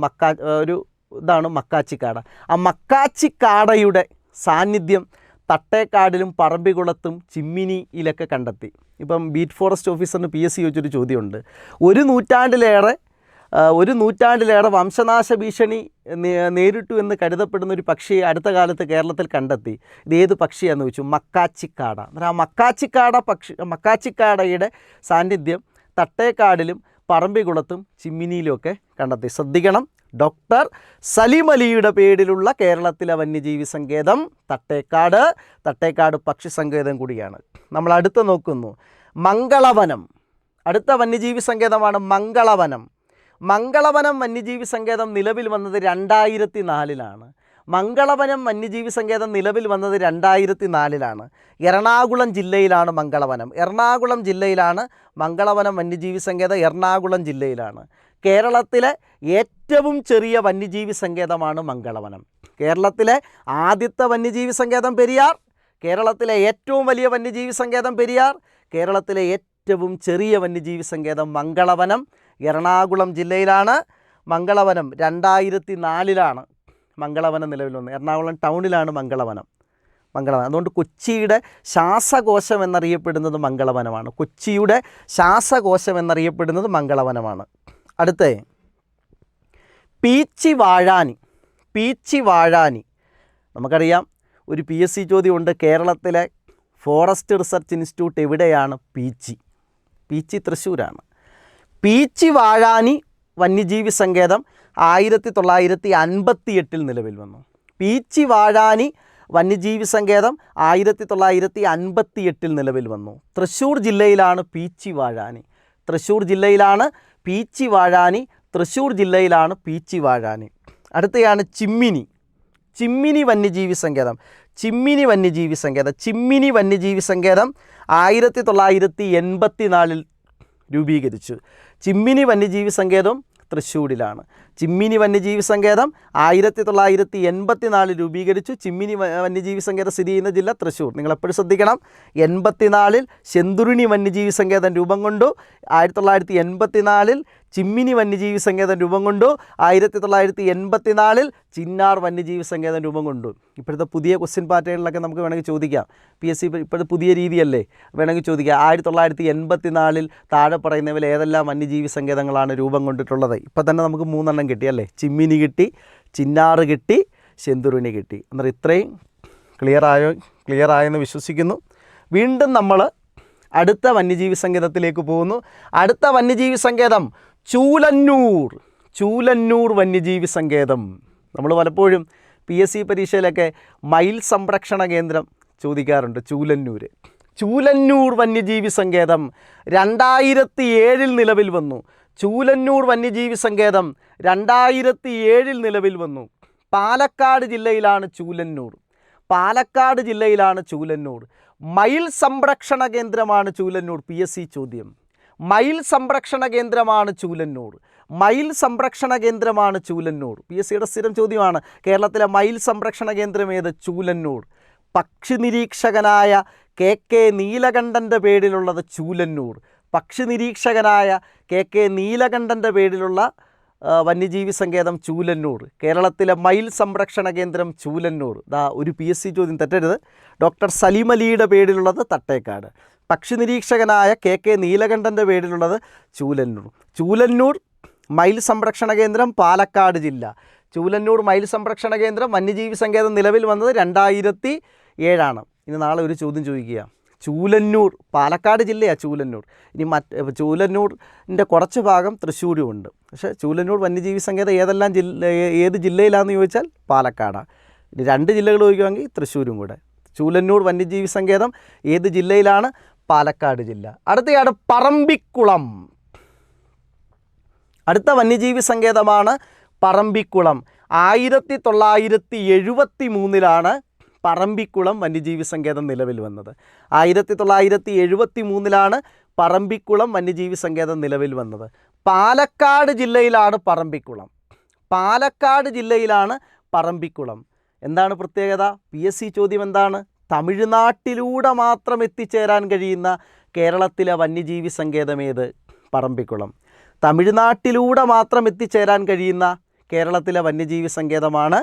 മക്കാച്ചിക്കാട. ആ മക്കാച്ചിക്കാടയുടെ സാന്നിധ്യം തട്ടേക്കാടിലും പറമ്പിക്കുളത്തും ചിമ്മിനിയിലൊക്കെ കണ്ടെത്തി. ഇപ്പം ബീറ്റ് ഫോറസ്റ്റ് ഓഫീസറിന് PSC ചോദിച്ചൊരു ചോദ്യമുണ്ട്. ഒരു നൂറ്റാണ്ടിലേറെ വംശനാശ ഭീഷണി നേരിട്ടു എന്ന് കരുതപ്പെടുന്ന ഒരു പക്ഷിയെ അടുത്ത കാലത്ത് കേരളത്തിൽ കണ്ടെത്തി. ഇതേത് പക്ഷിയാണെന്ന് ചോദിച്ചു? മക്കാച്ചിക്കാട. ആ മക്കാച്ചിക്കാടയുടെ സാന്നിധ്യം തട്ടേക്കാടിലും പറമ്പിക്കുളത്തും ചിമ്മിനിയിലുമൊക്കെ കണ്ടെത്തി. ശ്രദ്ധിക്കണം, ഡോക്ടർ സലിമലിയുടെ പേരിലുള്ള കേരളത്തിലെ വന്യജീവി സങ്കേതം തട്ടേക്കാട് പക്ഷി സങ്കേതം കൂടിയാണ്. നമ്മൾ അടുത്ത നോക്കുന്നു, മംഗളവനം. അടുത്ത വന്യജീവി സങ്കേതമാണ് മംഗളവനം. മംഗളവനം വന്യജീവി സങ്കേതം നിലവിൽ വന്നത് 2004. മംഗളവനം വന്യജീവി സങ്കേതം നിലവിൽ വന്നത് 2004. എറണാകുളം ജില്ലയിലാണ് മംഗളവനം. മംഗളവനം വന്യജീവി സങ്കേതം എറണാകുളം ജില്ലയിലാണ്. കേരളത്തിലെ ഏറ്റവും ചെറിയ വന്യജീവി സങ്കേതമാണ് മംഗളവനം. കേരളത്തിലെ ആദ്യത്തെ വന്യജീവി സങ്കേതം പെരിയാർ, കേരളത്തിലെ ഏറ്റവും വലിയ വന്യജീവി സങ്കേതം പെരിയാർ, കേരളത്തിലെ ഏറ്റവും ചെറിയ വന്യജീവി സങ്കേതം മംഗളവനം എറണാകുളം ജില്ലയിലാണ്. മംഗളവനം 2004 മംഗളവനം നിലവിൽ വന്നത്. എറണാകുളം ടൗണിലാണ് മംഗളവനം. അതുകൊണ്ട് കൊച്ചിയുടെ ശ്വാസകോശം എന്നറിയപ്പെടുന്നത് മംഗളവനമാണ്. അടുത്ത പീച്ചി വാഴാനി. നമുക്കറിയാം, ഒരു PSC ചോദ്യമുണ്ട്, കേരളത്തിലെ ഫോറസ്റ്റ് റിസർച്ച് ഇൻസ്റ്റിറ്റ്യൂട്ട് എവിടെയാണ്? പീച്ചി തൃശ്ശൂരാണ്. പീച്ചി വാഴാനി വന്യജീവി സങ്കേതം 1958 നിലവിൽ വന്നു. പീച്ചി വാഴാനി വന്യജീവി സങ്കേതം 1958 നിലവിൽ വന്നു. തൃശ്ശൂർ ജില്ലയിലാണ് പീച്ചി വാഴാനി. അടുത്തയാണ് ചിമ്മിനി വന്യജീവി സങ്കേതം. ചിമ്മിനി വന്യജീവി സങ്കേതം 1984 രൂപീകരിച്ചു. ചിമ്മിനി വന്യജീവി സങ്കേതം തൃശ്ശൂരിലാണ്. ചിമ്മിനി വന്യജീവി സങ്കേതം 1984 രൂപീകരിച്ചു. ചിമ്മിനി വന്യജീവി സങ്കേതം സ്ഥിതി ചെയ്യുന്ന ജില്ല തൃശ്ശൂർ. നിങ്ങളെപ്പോഴും ശ്രദ്ധിക്കണം, 84 ശെന്തുരുണി വന്യജീവി സങ്കേതം രൂപം കൊണ്ടു. 1984 ചിമ്മിനി വന്യജീവി സങ്കേതം രൂപം കൊണ്ടു. 1984 ചിന്നാർ വന്യജീവി സങ്കേതം രൂപം കൊണ്ടു. ഇപ്പോഴത്തെ പുതിയ ക്വസ്റ്റ്യൻ പാറ്റേണിലൊക്കെ നമുക്ക് വേണമെങ്കിൽ ചോദിക്കാം. PSC ഇപ്പോഴത്തെ പുതിയ രീതിയല്ലേ, വേണമെങ്കിൽ ചോദിക്കാം. 1984 താഴെ പറയുന്നവയിൽ ഏതെല്ലാം വന്യജീവി സങ്കേതങ്ങളാണ് രൂപം കൊണ്ടിട്ടുള്ളത്? ഇപ്പം തന്നെ നമുക്ക് 3 കിട്ടി അല്ലേ? ചിമ്മിനി കിട്ടി, ചിന്നാർ കിട്ടി, ശെന്തുരുണി കിട്ടി. എന്നാൽ ഇത്രയും ക്ലിയർ ആയെന്ന് വിശ്വസിക്കുന്നു. വീണ്ടും നമ്മൾ അടുത്ത വന്യജീവി സങ്കേതത്തിലേക്ക് പോകുന്നു. അടുത്ത വന്യജീവി സങ്കേതം ചൂലന്നൂർ വന്യജീവി സങ്കേതം. നമ്മൾ പലപ്പോഴും PSC പരീക്ഷയിലൊക്കെ മയിൽ സംരക്ഷണ കേന്ദ്രം ചോദിക്കാറുണ്ട്. ചൂലന്നൂർ വന്യജീവി സങ്കേതം 2007 നിലവിൽ വന്നു. ചൂലന്നൂർ വന്യജീവി സങ്കേതം 2007 നിലവിൽ വന്നു. പാലക്കാട് ജില്ലയിലാണ് ചൂലന്നൂർ. മയിൽ സംരക്ഷണ കേന്ദ്രമാണ് ചൂലന്നൂർ. PSC ചോദ്യം, മയിൽ സംരക്ഷണ കേന്ദ്രമാണ് ചൂലന്നൂർ. PSCയുടെ സ്ഥിരം ചോദ്യമാണ്, കേരളത്തിലെ മയിൽ സംരക്ഷണ കേന്ദ്രം ഏത്? ചൂലന്നൂർ. പക്ഷി നിരീക്ഷകനായ KK നീലകണ്ഠൻ്റെ പേരിലുള്ളത് ചൂലന്നൂർ. പക്ഷി നിരീക്ഷകനായ KK നീലകണ്ഠൻ്റെ പേരിലുള്ള വന്യജീവി സങ്കേതം ചൂലന്നൂർ. കേരളത്തിലെ മയിൽ സംരക്ഷണ കേന്ദ്രം ചൂലന്നൂർ. ഒരു PSC ചോദ്യം തെറ്റരുത്. ഡോക്ടർ സലീം അലിയുടെ പേരിലുള്ളത് തട്ടേക്കാട്. പക്ഷി നിരീക്ഷകനായ KK നീലകണ്ഠൻ്റെ പേരിലുള്ളത് ചൂലന്നൂർ. ചൂലന്നൂർ മയിൽ സംരക്ഷണ കേന്ദ്രം പാലക്കാട് ജില്ല. ചൂലന്നൂർ മയിൽ സംരക്ഷണ കേന്ദ്രം വന്യജീവി സങ്കേതം നിലവിൽ വന്നത് 2007. ഇനി നാളെ ഒരു ചോദ്യം ചോദിക്കുക, ചൂലന്നൂർ പാലക്കാട് ജില്ലയാണ് ചൂലന്നൂർ. ഇനി ചൂലന്നൂരിൻ്റെ കുറച്ച് ഭാഗം തൃശ്ശൂരും ഉണ്ട്. പക്ഷേ ചൂലന്നൂർ വന്യജീവി സങ്കേതം ഏത് ജില്ലയിലാണെന്ന് ചോദിച്ചാൽ പാലക്കാടാണ്. ഇനി 2 ജില്ലകൾ ചോദിക്കുമെങ്കിൽ തൃശ്ശൂരും കൂടെ. ചൂലന്നൂർ വന്യജീവി സങ്കേതം ഏത് ജില്ലയിലാണ്? പാലക്കാട് ജില്ല. അടുത്തയാണ് പറമ്പിക്കുളം. അടുത്ത വന്യജീവി സങ്കേതമാണ് പറമ്പിക്കുളം. 1973 പറമ്പിക്കുളം വന്യജീവി സങ്കേതം നിലവിൽ വന്നത്. 1973 പറമ്പിക്കുളം വന്യജീവി സങ്കേതം നിലവിൽ വന്നത്. പാലക്കാട് ജില്ലയിലാണ് പറമ്പിക്കുളം. പാലക്കാട് ജില്ലയിലാണ് പറമ്പിക്കുളം. എന്താണ് പ്രത്യേകത? PSC ചോദ്യം എന്താണ്? തമിഴ്നാട്ടിലൂടെ മാത്രം എത്തിച്ചേരാൻ കഴിയുന്ന കേരളത്തിലെ വന്യജീവി സങ്കേതം ഏത്? പറമ്പിക്കുളം. തമിഴ്നാട്ടിലൂടെ മാത്രം എത്തിച്ചേരാൻ കഴിയുന്ന കേരളത്തിലെ വന്യജീവി സങ്കേതമാണ്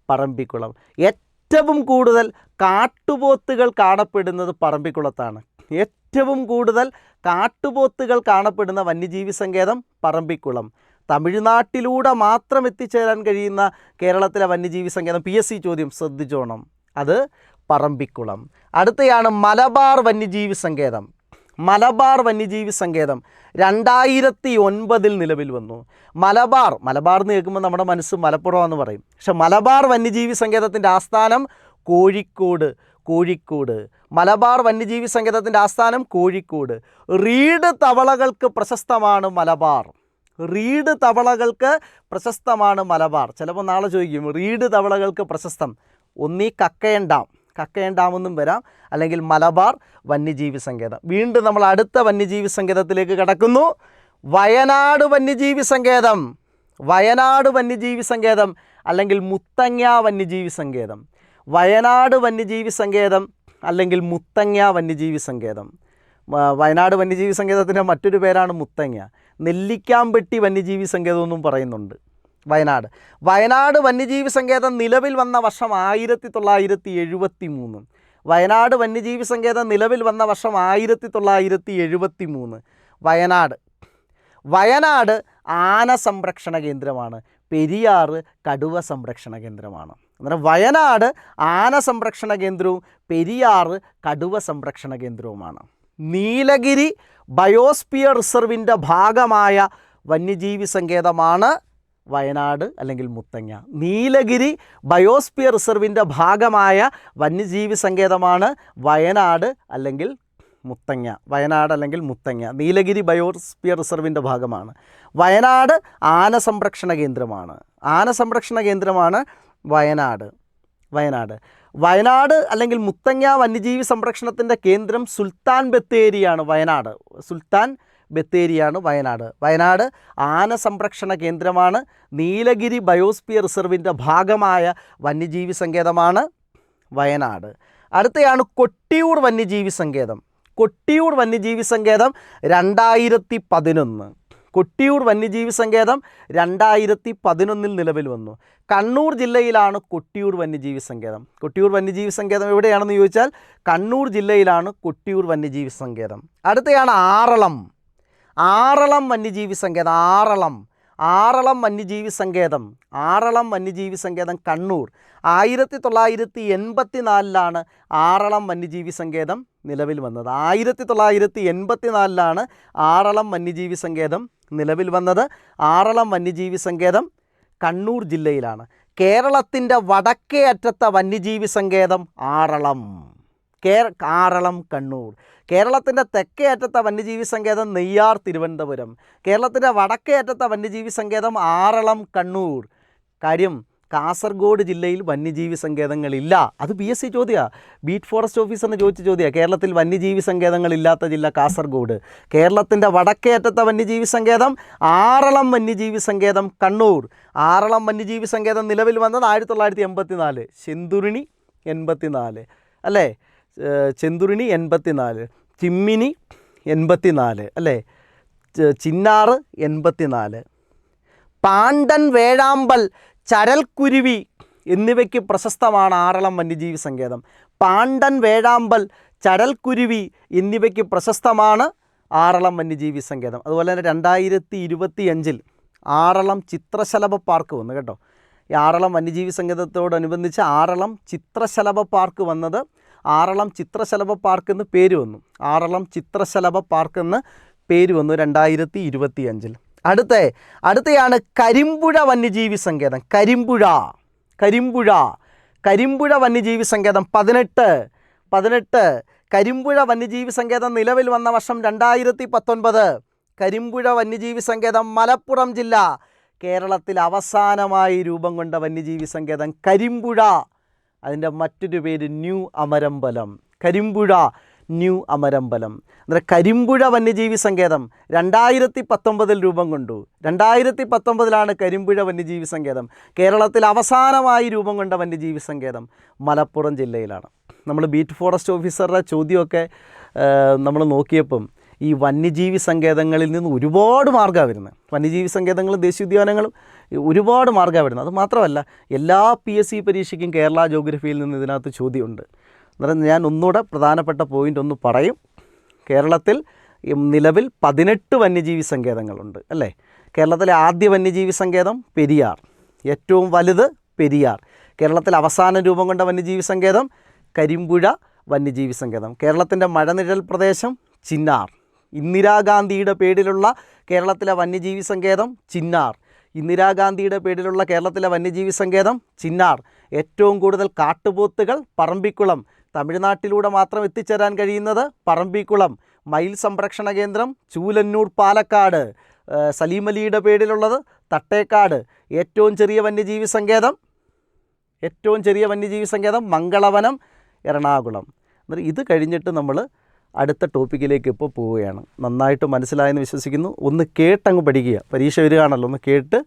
പറമ്പിക്കുളം. ഏറ്റവും കൂടുതൽ കാട്ടുപോത്തുകൾ കാണപ്പെടുന്നത് പറമ്പിക്കുളത്താണ്. ഏറ്റവും കൂടുതൽ കാട്ടുപോത്തുകൾ കാണപ്പെടുന്ന വന്യജീവി സങ്കേതം പറമ്പിക്കുളം. തമിഴ്നാട്ടിലൂടെ മാത്രം എത്തിച്ചേരാൻ കഴിയുന്ന കേരളത്തിലെ വന്യജീവി സങ്കേതം PSC ചോദ്യം ശ്രദ്ധിച്ചോണം, അത് പറമ്പിക്കുളം. അടുത്തയാണ് മലബാർ വന്യജീവി സങ്കേതം. മലബാർ വന്യജീവി സങ്കേതം 2009 നിലവിൽ വന്നു. മലബാർ എന്ന് കേൾക്കുമ്പോൾ നമ്മുടെ മനസ്സ് മലപ്പുറം എന്ന് പറയും. പക്ഷെ മലബാർ വന്യജീവി സങ്കേതത്തിൻ്റെ ആസ്ഥാനം കോഴിക്കോട്. മലബാർ വന്യജീവി സങ്കേതത്തിൻ്റെ ആസ്ഥാനം കോഴിക്കോട്. റീഡ് തവളകൾക്ക് പ്രശസ്തമാണ് മലബാർ. റീഡ് തവളകൾക്ക് പ്രശസ്തമാണ് മലബാർ. ചിലപ്പോൾ നാളെ ചോദിക്കും റീഡ് തവളകൾക്ക് പ്രശസ്തം. ഒന്നീ കക്കയം ഡാമെന്നും വരാം, അല്ലെങ്കിൽ മലബാർ വന്യജീവി സങ്കേതം. വീണ്ടും നമ്മൾ അടുത്ത വന്യജീവി സങ്കേതത്തിലേക്ക് കടക്കുന്നു. വയനാട് വന്യജീവി സങ്കേതം. വയനാട് വന്യജീവി സങ്കേതം അല്ലെങ്കിൽ മുത്തങ്ങ വന്യജീവി സങ്കേതം. വയനാട് വന്യജീവി സങ്കേതം അല്ലെങ്കിൽ മുത്തങ്ങ വന്യജീവി സങ്കേതം. വയനാട് വന്യജീവി സങ്കേതത്തിൻ്റെ മറ്റൊരു പേരാണ് മുത്തങ്ങ. നെല്ലിക്കാമ്പെട്ടി വന്യജീവി സങ്കേതം എന്നും പറയുന്നുണ്ട്. വയനാട് വന്യജീവി സങ്കേതം നിലവിൽ വന്ന വർഷം 1973. വയനാട് വന്യജീവി സങ്കേതം നിലവിൽ വന്ന വർഷം 1973. വയനാട് ആന സംരക്ഷണ കേന്ദ്രമാണ്. പെരിയാർ കടുവ സംരക്ഷണ കേന്ദ്രമാണ്. അന്നേരം വയനാട് ആന സംരക്ഷണ കേന്ദ്രവും പെരിയാർ കടുവ സംരക്ഷണ കേന്ദ്രവുമാണ്. നീലഗിരി ബയോസ്ഫിയർ റിസർവിൻ്റെ ഭാഗമായ വന്യജീവി സങ്കേതമാണ് വയനാട് അല്ലെങ്കിൽ മുത്തങ്ങ. നീലഗിരി ബയോസ്ഫിയർ റിസർവിൻ്റെ ഭാഗമായ വന്യജീവി സങ്കേതമാണ് വയനാട് അല്ലെങ്കിൽ മുത്തങ്ങ. നീലഗിരി ബയോസ്ഫിയർ റിസർവിൻ്റെ ഭാഗമാണ്. വയനാട് ആന സംരക്ഷണ കേന്ദ്രമാണ് വയനാട് അല്ലെങ്കിൽ മുത്തങ്ങ വന്യജീവി സംരക്ഷണത്തിൻ്റെ കേന്ദ്രം സുൽത്താൻ ബത്തേരിയാണ്. വയനാട് ആന സംരക്ഷണ കേന്ദ്രമാണ്. നീലഗിരി ബയോസ്ഫിയർ റിസർവിൻ്റെ ഭാഗമായ വന്യജീവി സങ്കേതമാണ് വയനാട്. അടുത്തയാണ് കൊട്ടിയൂർ വന്യജീവി സങ്കേതം. 2011. കൊട്ടിയൂർ വന്യജീവി സങ്കേതം 2011 നിലവിൽ വന്നു. കണ്ണൂർ ജില്ലയിലാണ് കൊട്ടിയൂർ വന്യജീവി സങ്കേതം. കൊട്ടിയൂർ വന്യജീവി സങ്കേതം എവിടെയാണെന്ന് ചോദിച്ചാൽ കണ്ണൂർ ജില്ലയിലാണ് കൊട്ടിയൂർ വന്യജീവി സങ്കേതം. അടുത്തയാണ് ആറളം വന്യജീവി സങ്കേതം. ആറളം വന്യജീവി സങ്കേതം കണ്ണൂർ. 1984 ആറളം വന്യജീവി സങ്കേതം നിലവിൽ വന്നത്. 1984 ആറളം വന്യജീവി സങ്കേതം നിലവിൽ വന്നത്. ആറളം വന്യജീവി സങ്കേതം കണ്ണൂർ ജില്ലയിലാണ്. കേരളത്തിൻ്റെ വടക്കേ അറ്റത്തെ വന്യജീവി സങ്കേതം ആറളം കണ്ണൂർ. കേരളത്തിൻ്റെ തെക്കേ അറ്റത്തെ വന്യജീവി സങ്കേതം നെയ്യാർ തിരുവനന്തപുരം. കേരളത്തിൻ്റെ വടക്കേ അറ്റത്തെ വന്യജീവി സങ്കേതം ആറളം കണ്ണൂർ. കാര്യം കാസർഗോഡ് ജില്ലയിൽ വന്യജീവി സങ്കേതങ്ങളില്ല. അത് PSC ചോദ്യമാണ്. ബീറ്റ് ഫോറസ്റ്റ് ഓഫീസറിന് ചോദിച്ച ചോദ്യമാണ്. കേരളത്തിൽ വന്യജീവി സങ്കേതങ്ങളില്ലാത്ത ജില്ല കാസർഗോഡ്. കേരളത്തിൻ്റെ വടക്കേ അറ്റത്തെ വന്യജീവി സങ്കേതം ആറളം വന്യജീവി സങ്കേതം കണ്ണൂർ. ആറളം വന്യജീവി സങ്കേതം നിലവിൽ വന്നത് 1984. ചെന്തുരുണി 84 അല്ലേ? ചെന്തുരുണി 84, ചിമ്മിനി 84 അല്ലേ? ചിന്നാറ് 84, പാണ്ടൻ, വേഴാമ്പൽ, ചരൽക്കുരുവി എന്നിവയ്ക്ക് പ്രശസ്തമാണ് ആറളം വന്യജീവി സങ്കേതം. പാണ്ടൻ, വേഴാമ്പൽ, ചരൽക്കുരുവി എന്നിവയ്ക്ക് പ്രശസ്തമാണ് ആറളം വന്യജീവി സങ്കേതം. അതുപോലെ തന്നെ 2025 ആറളം ചിത്രശലഭ പാർക്ക് വന്നു കേട്ടോ. ഈ ആറളം വന്യജീവി സങ്കേതത്തോടനുബന്ധിച്ച് ആറളം ചിത്രശലഭ പാർക്ക് വന്നത് ആറളം ചിത്രശലഭ പാർക്ക് എന്ന് പേര് വന്നു. ആറളം ചിത്രശലഭ പാർക്ക് എന്ന് പേര് വന്നു 2025. അടുത്തയാണ് കരിമ്പുഴ വന്യജീവി സങ്കേതം. കരിമ്പുഴ വന്യജീവി സങ്കേതം 18. കരിമ്പുഴ വന്യജീവി സങ്കേതം നിലവിൽ വന്ന വർഷം 2019. കരിമ്പുഴ വന്യജീവി സങ്കേതം മലപ്പുറം ജില്ല. കേരളത്തിൽ അവസാനമായി രൂപം കൊണ്ട വന്യജീവി സങ്കേതം കരിമ്പുഴ. അതിൻ്റെ മറ്റൊരു പേര് ന്യൂ അമരമ്പലം. കരിമ്പുഴ, ന്യൂ അമരമ്പലം. അന്നേരം കരിമ്പുഴ വന്യജീവി സങ്കേതം 2019 രൂപം കൊണ്ടു. 2019 കരിമ്പുഴ വന്യജീവി സങ്കേതം. കേരളത്തിൽ അവസാനമായി രൂപം കൊണ്ട വന്യജീവി സങ്കേതം മലപ്പുറം ജില്ലയിലാണ്. നമ്മൾ ബീറ്റ് ഫോറസ്റ്റ് ഓഫീസറുടെ ചോദ്യമൊക്കെ നമ്മൾ നോക്കിയപ്പം ഈ വന്യജീവി സങ്കേതങ്ങളിൽ നിന്ന് ഒരുപാട് മാർഗ്ഗമാണ് വരുന്നത്. വന്യജീവി സങ്കേതങ്ങളും ദേശീയോദ്യാനങ്ങളും ഒരുപാട് മാർഗ്ഗമാണ് വരുന്നത്. അത് മാത്രമല്ല, എല്ലാ PSC പരീക്ഷയ്ക്കും കേരള ജോഗ്രഫിയിൽ നിന്ന് ഇതിനകത്ത് ചോദ്യമുണ്ട്. അന്നേരം ഞാൻ ഒന്നുകൂടെ പ്രധാനപ്പെട്ട പോയിൻ്റ് ഒന്ന് പറയും. കേരളത്തിൽ നിലവിൽ 18 വന്യജീവി സങ്കേതങ്ങളുണ്ട് അല്ലേ. കേരളത്തിലെ ആദ്യ വന്യജീവി സങ്കേതം പെരിയാർ, ഏറ്റവും വലുത് പെരിയാർ. കേരളത്തിൽ അവസാന രൂപം കൊണ്ട വന്യജീവി സങ്കേതം കരിമ്പുഴ വന്യജീവി സങ്കേതം. കേരളത്തിൻ്റെ മഴനിഴൽ പ്രദേശം ചിന്നാർ. ഇന്ദിരാഗാന്ധിയുടെ പേരിലുള്ള കേരളത്തിലെ വന്യജീവി സങ്കേതം ചിന്നാർ. ഇന്ദിരാഗാന്ധിയുടെ പേരിലുള്ള കേരളത്തിലെ വന്യജീവി സങ്കേതം ചിന്നാർ. ഏറ്റവും കൂടുതൽ കാട്ടുപോത്തുകൾ പറമ്പിക്കുളം. തമിഴ്നാട്ടിലൂടെ മാത്രം എത്തിച്ചേരാൻ കഴിയുന്നത് പറമ്പിക്കുളം. മയിൽ സംരക്ഷണ കേന്ദ്രം ചൂലന്നൂർ, പാലക്കാട്. സലീം അലിയുടെ പേരിലുള്ളത് തട്ടേക്കാട്. ഏറ്റവും ചെറിയ വന്യജീവി സങ്കേതം മംഗളവനം, എറണാകുളം. അന്നേരം ഇത് കഴിഞ്ഞിട്ട് നമ്മൾ അടുത്ത ടോപ്പിക്കിലേക്ക് ഇപ്പോൾ പോവുകയാണ്. നന്നായിട്ട് മനസ്സിലായെന്ന് വിശ്വസിക്കുന്നു. ഒന്ന് കേട്ടങ്ങ് പഠിക്കുക. പരീക്ഷ വരികയാണല്ലോ, ഒന്ന് കേട്ട്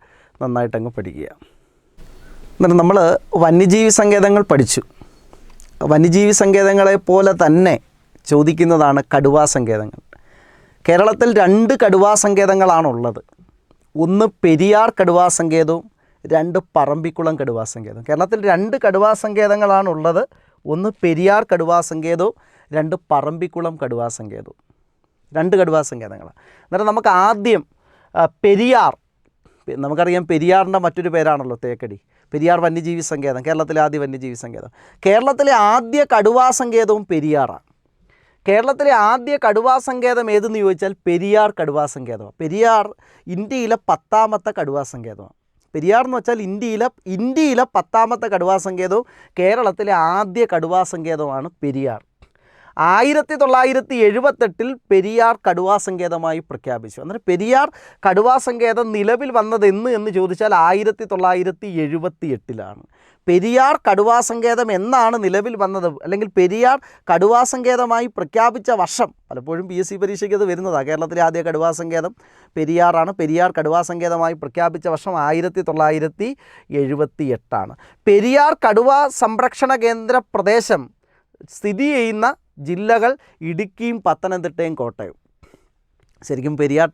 നന്നായിട്ടങ്ങ് പഠിക്കുക. എന്നിട്ട് നമ്മൾ വന്യജീവി സങ്കേതങ്ങൾ പഠിച്ചു. വന്യജീവി സങ്കേതങ്ങളെ പോലെ തന്നെ ചോദിക്കുന്നതാണ് കടുവാ സങ്കേതങ്ങൾ. കേരളത്തിൽ 2 കടുവാ സങ്കേതങ്ങളാണുള്ളത്. ഒന്ന് പെരിയാർ കടുവാ സങ്കേതവും 2 പറമ്പിക്കുളം കടുവാ സങ്കേതം. കേരളത്തിൽ 2 കടുവാ സങ്കേതങ്ങളാണുള്ളത്. ഒന്ന് പെരിയാർ കടുവാ സങ്കേതവും 2 പറമ്പിക്കുളം കടുവാ സങ്കേതവും. 2 കടുവാ സങ്കേതങ്ങളാണ്. അന്നേരം നമുക്ക് ആദ്യം പെരിയാർ. നമുക്കറിയാം പെരിയാറിൻ്റെ മറ്റൊരു പേരാണല്ലോ തേക്കടി. പെരിയാർ വന്യജീവി സങ്കേതം കേരളത്തിലെ ആദ്യ വന്യജീവി സങ്കേതം. കേരളത്തിലെ ആദ്യ കടുവാ സങ്കേതവും പെരിയാറാണ്. കേരളത്തിലെ ആദ്യ കടുവാ സങ്കേതം ഏതെന്ന് ചോദിച്ചാൽ പെരിയാർ കടുവാ സങ്കേതമാണ്. പെരിയാർ ഇന്ത്യയിലെ 10ാമത്തെ കടുവാ സങ്കേതമാണ്. പെരിയാർ എന്ന് വെച്ചാൽ ഇന്ത്യയിലെ 10ാമത്തെ കടുവാ സങ്കേതവും കേരളത്തിലെ ആദ്യ കടുവാ സങ്കേതമാണ് പെരിയാർ. 1978 പെരിയാർ കടുവാ സങ്കേതമായി പ്രഖ്യാപിച്ചു. അന്നേരം പെരിയാർ കടുവാ സങ്കേതം നിലവിൽ വന്നത് എന്ന് ചോദിച്ചാൽ 1978. പെരിയാർ കടുവാ സങ്കേതം എന്നാണ് നിലവിൽ വന്നത്, അല്ലെങ്കിൽ പെരിയാർ കടുവാ സങ്കേതമായി പ്രഖ്യാപിച്ച വർഷം. പലപ്പോഴും PSC പരീക്ഷയ്ക്ക് അത് വരുന്നതാണ്. കേരളത്തിലെ ആദ്യ കടുവാ സങ്കേതം പെരിയാറാണ്. പെരിയാർ കടുവാ സങ്കേതമായി പ്രഖ്യാപിച്ച വർഷം 1978. പെരിയാർ കടുവാ സംരക്ഷണ കേന്ദ്ര പ്രദേശം സ്ഥിതി ചെയ്യുന്ന ജില്ലകൾ ഇടുക്കിയും പത്തനംതിട്ടയും കോട്ടയവും. ശരിക്കും പെരിയാർ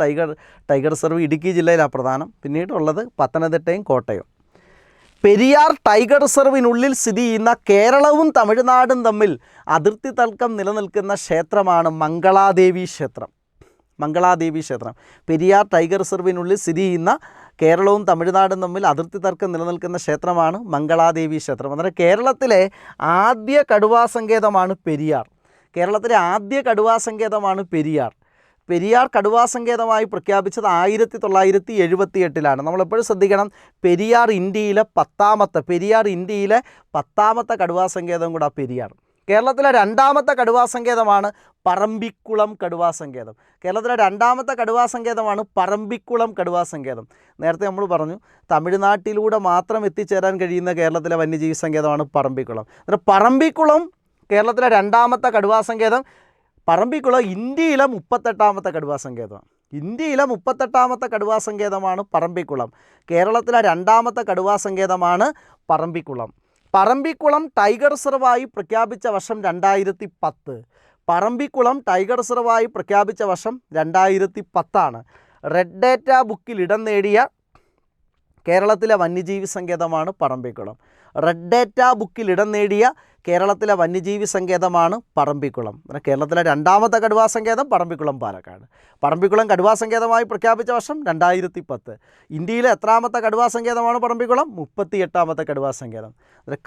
ടൈഗർ റിസർവ് ഇടുക്കി ജില്ലയിലാണ് പ്രധാനം. പിന്നീടുള്ളത് പത്തനംതിട്ടയും കോട്ടയവും. പെരിയാർ ടൈഗർ റിസർവിനുള്ളിൽ സ്ഥിതി ചെയ്യുന്ന കേരളവും തമിഴ്നാടും തമ്മിൽ അതിർത്തി തർക്കം നിലനിൽക്കുന്ന ക്ഷേത്രമാണ് മംഗളാദേവി ക്ഷേത്രം. പെരിയാർ ടൈഗർ റിസർവിനുള്ളിൽ സ്ഥിതി ചെയ്യുന്ന കേരളവും തമിഴ്നാടും തമ്മിൽ അതിർത്തി തർക്കം നിലനിൽക്കുന്ന ക്ഷേത്രമാണ് മംഗളാദേവി ക്ഷേത്രം. അന്നേരം കേരളത്തിലെ ആദ്യ കടുവാ സങ്കേതമാണ് പെരിയാർ. പെരിയാർ കടുവാ സങ്കേതമായി പ്രഖ്യാപിച്ചത് 1978. നമ്മളെപ്പോഴും ശ്രദ്ധിക്കണം, പെരിയാർ ഇന്ത്യയിലെ 10ാമത്തെ കടുവാ സങ്കേതം കൂടെ പെരിയാർ. കേരളത്തിലെ 2ാമത്തെ കടുവാ സങ്കേതമാണ് പറമ്പിക്കുളം കടുവാ സങ്കേതം. നേരത്തെ നമ്മൾ പറഞ്ഞു തമിഴ്നാട്ടിലൂടെ മാത്രം എത്തിച്ചേരാൻ കഴിയുന്ന കേരളത്തിലെ വന്യജീവി സങ്കേതമാണ് പറമ്പിക്കുളം. പറമ്പിക്കുളം കേരളത്തിലെ 2ാമത്തെ കടുവാ സങ്കേതം. പറമ്പിക്കുളം ഇന്ത്യയിലെ 38ാമത്തെ കടുവാ സങ്കേതമാണ് പറമ്പിക്കുളം. കേരളത്തിലെ 2ാമത്തെ കടുവാ സങ്കേതമാണ് പറമ്പിക്കുളം. പറമ്പിക്കുളം ടൈഗർ റിസർവായി പ്രഖ്യാപിച്ച വർഷം 2010. പറമ്പിക്കുളം ടൈഗർ റിസർവായി പ്രഖ്യാപിച്ച വർഷം 2010. റെഡ് ഡേറ്റ ബുക്കിൽ ഇടം നേടിയ കേരളത്തിലെ വന്യജീവി സങ്കേതമാണ് പറമ്പിക്കുളം. റെഡ് ഡേറ്റ ബുക്കിൽ ഇടം നേടിയ കേരളത്തിലെ വന്യജീവി സങ്കേതമാണ് പറമ്പിക്കുളം. കേരളത്തിലെ രണ്ടാമത്തെ കടുവാ സങ്കേതം പറമ്പിക്കുളം പാലക്കാട്. പറമ്പിക്കുളം കടുവാ സങ്കേതമായി പ്രഖ്യാപിച്ച വർഷം 2010. ഇന്ത്യയിലെ എത്രാമത്തെ കടുവാ സങ്കേതമാണ് പറമ്പിക്കുളം? 38ാമത്തെ കടുവാ സങ്കേതം.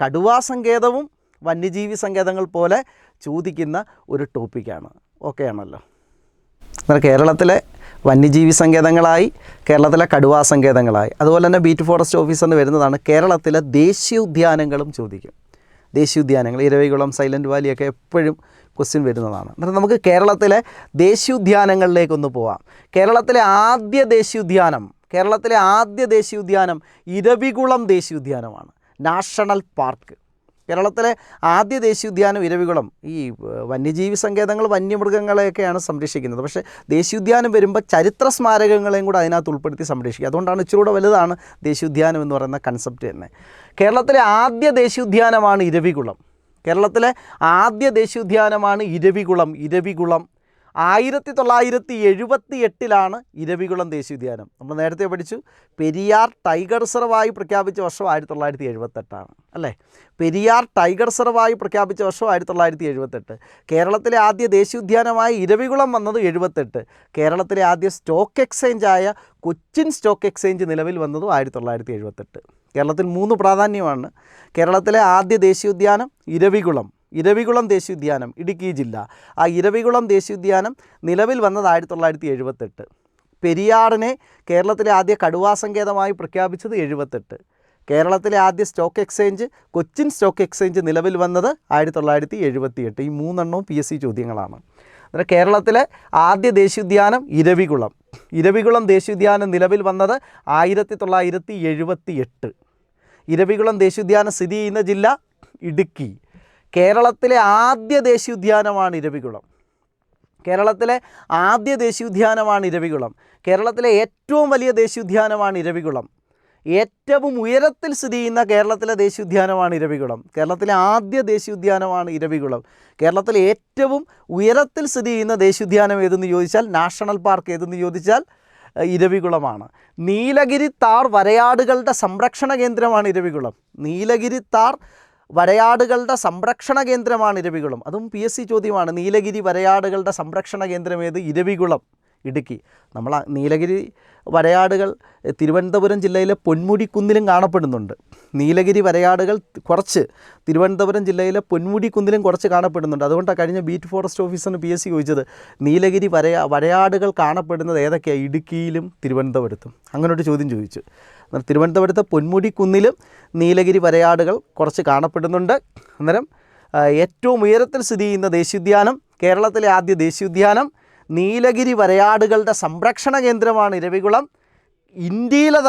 കടുവാ സങ്കേതവും വന്യജീവി സങ്കേതങ്ങൾ പോലെ ചോദിക്കുന്ന ഒരു ടോപ്പിക്കാണ്. ഓക്കെ ആണല്ലോ. കേരളത്തിലെ വന്യജീവി സങ്കേതങ്ങളായി, കേരളത്തിലെ കടുവാ സങ്കേതങ്ങളായി, അതുപോലെ തന്നെ ബീറ്റ് ഫോറസ്റ്റ് ഓഫീസറിന് വരുന്നതാണ് കേരളത്തിലെ ദേശീയോദ്യാനങ്ങളും ചോദിക്കും. ദേശീയോദ്യാനങ്ങൾ ഇരവികുളം, സൈലൻറ്റ് വാലിയൊക്കെ എപ്പോഴും ക്വസ്റ്റ്യൻ വരുന്നതാണ്. എന്നിട്ട് നമുക്ക് കേരളത്തിലെ ദേശീയോദ്യാനങ്ങളിലേക്കൊന്ന് പോവാം. കേരളത്തിലെ ആദ്യ ദേശീയോദ്യാനം ഇരവികുളം ദേശീയോദ്യാനമാണ്, നാഷണൽ പാർക്ക്. കേരളത്തിലെ ആദ്യ ദേശീയോദ്യാനം ഇരവികുളം. ഈ വന്യജീവി സങ്കേതങ്ങൾ വന്യമൃഗങ്ങളെയൊക്കെയാണ് സംരക്ഷിക്കുന്നത്. പക്ഷേ ദേശീയോദ്യാനം വരുമ്പോൾ ചരിത്ര സ്മാരകങ്ങളെയും കൂടെ അതിനകത്ത് ഉൾപ്പെടുത്തി സംരക്ഷിക്കുക. അതുകൊണ്ടാണ് ഇച്ചിരൂടെ വലുതാണ് ദേശീയോദ്യാനം എന്ന് പറയുന്ന കൺസെപ്റ്റ് തന്നെ. കേരളത്തിലെ ആദ്യ ദേശീയോദ്യാനമാണ് ഇരവികുളം. 1978 ഇരവികുളം ദേശീയോദ്യാനം. നമ്മൾ നേരത്തെ പഠിച്ചു, പെരിയാർ ടൈഗർ റിസർവായി പ്രഖ്യാപിച്ച വർഷം 1978 അല്ലേ? പെരിയാർ ടൈഗർ റിസർവായി പ്രഖ്യാപിച്ച വർഷം 1978. കേരളത്തിലെ ആദ്യ ദേശീയോദ്യാനമായ ഇരവികുളം വന്നത് 78. കേരളത്തിലെ ആദ്യ സ്റ്റോക്ക് എക്സ്ചേഞ്ചായ കൊച്ചിൻ സ്റ്റോക്ക് എക്സ്ചേഞ്ച് നിലവിൽ വന്നതും 1978. കേരളത്തിൽ 3 പ്രാധാന്യമാണ്. കേരളത്തിലെ ആദ്യ ദേശീയോദ്യാനം ഇരവികുളം ദേശീയോദ്യാനം, ഇടുക്കി ജില്ല. ആ ഇരവികുളം ദേശീയോദ്യാനം നിലവിൽ വന്നത് 1978. പെരിയാറിനെ കേരളത്തിലെ ആദ്യ കടുവാ സങ്കേതമായി പ്രഖ്യാപിച്ചത് 78. കേരളത്തിലെ ആദ്യ stock exchange Cochin stock exchange നിലവിൽ വന്നത് 1978. ഈ 3 എണ്ണവും PSC ചോദ്യങ്ങളാണ്. അന്നേരം കേരളത്തിലെ ആദ്യ ദേശീയോദ്യാനം ഇരവികുളം ദേശീയോദ്യാനം നിലവിൽ വന്നത് 1978. ഇരവികുളം ദേശീയോദ്യാനം സ്ഥിതി ചെയ്യുന്ന ജില്ല ഇടുക്കി. കേരളത്തിലെ ആദ്യ ദേശീയോദ്യാനമാണ് ഇരവികുളം. കേരളത്തിലെ ഏറ്റവും വലിയ ദേശീയോദ്യാനമാണ് ഇരവികുളം. ഏറ്റവും ഉയരത്തിൽ സ്ഥിതി ചെയ്യുന്ന കേരളത്തിലെ ദേശീയോദ്യാനമാണ് ഇരവികുളം. കേരളത്തിലെ ആദ്യ ദേശീയോദ്യാനമാണ് ഇരവികുളം. കേരളത്തിലെ ഏറ്റവും ഉയരത്തിൽ സ്ഥിതി ചെയ്യുന്ന ദേശീയോദ്യാനം ഏതെന്ന് ചോദിച്ചാൽ, നാഷണൽ പാർക്ക് ഏതെന്ന് ചോദിച്ചാൽ ഇരവികുളമാണ്. നീലഗിരി താർ വരയാടുകളുടെ സംരക്ഷണ കേന്ദ്രമാണ് ഇരവികുളം. അതും PSC ചോദ്യമാണ്. നീലഗിരി വരയാടുകളുടെ സംരക്ഷണ കേന്ദ്രം ഏത്? ഇരവികുളം, ഇടുക്കി. നമ്മൾ നീലഗിരി വരയാടുകൾ തിരുവനന്തപുരം ജില്ലയിലെ പൊന്മുടിക്കുന്നിലും കാണപ്പെടുന്നുണ്ട്. നീലഗിരി വരയാടുകൾ കുറച്ച് തിരുവനന്തപുരം ജില്ലയിലെ പൊന്മുടിക്കുന്നിലും കുറച്ച് കാണപ്പെടുന്നുണ്ട്. അതുകൊണ്ടാണ് കഴിഞ്ഞ ബീറ്റ് ഫോറസ്റ്റ് ഓഫീസറിന് PSC ചോദിച്ചത്, നീലഗിരി വരയാടുകൾ കാണപ്പെടുന്നത് ഏതൊക്കെയാണ്? ഇടുക്കിയിലും തിരുവനന്തപുരത്തും. അങ്ങനൊരു ചോദ്യം ചോദിച്ചു. തിരുവനന്തപുരത്തെ പൊന്മുടിക്കുന്നിലും നീലഗിരി വരയാടുകൾ കുറച്ച് കാണപ്പെടുന്നുണ്ട്. അന്നേരം ഏറ്റവും ഉയരത്തിൽ സ്ഥിതി ചെയ്യുന്ന ദേശീയോദ്യാനം, കേരളത്തിലെ ആദ്യ ദേശീയോദ്യാനം, നീലഗിരി വരയാടുകളുടെ സംരക്ഷണ കേന്ദ്രമാണ് ഇരവികുളം. ഇന്ത്യയിലെ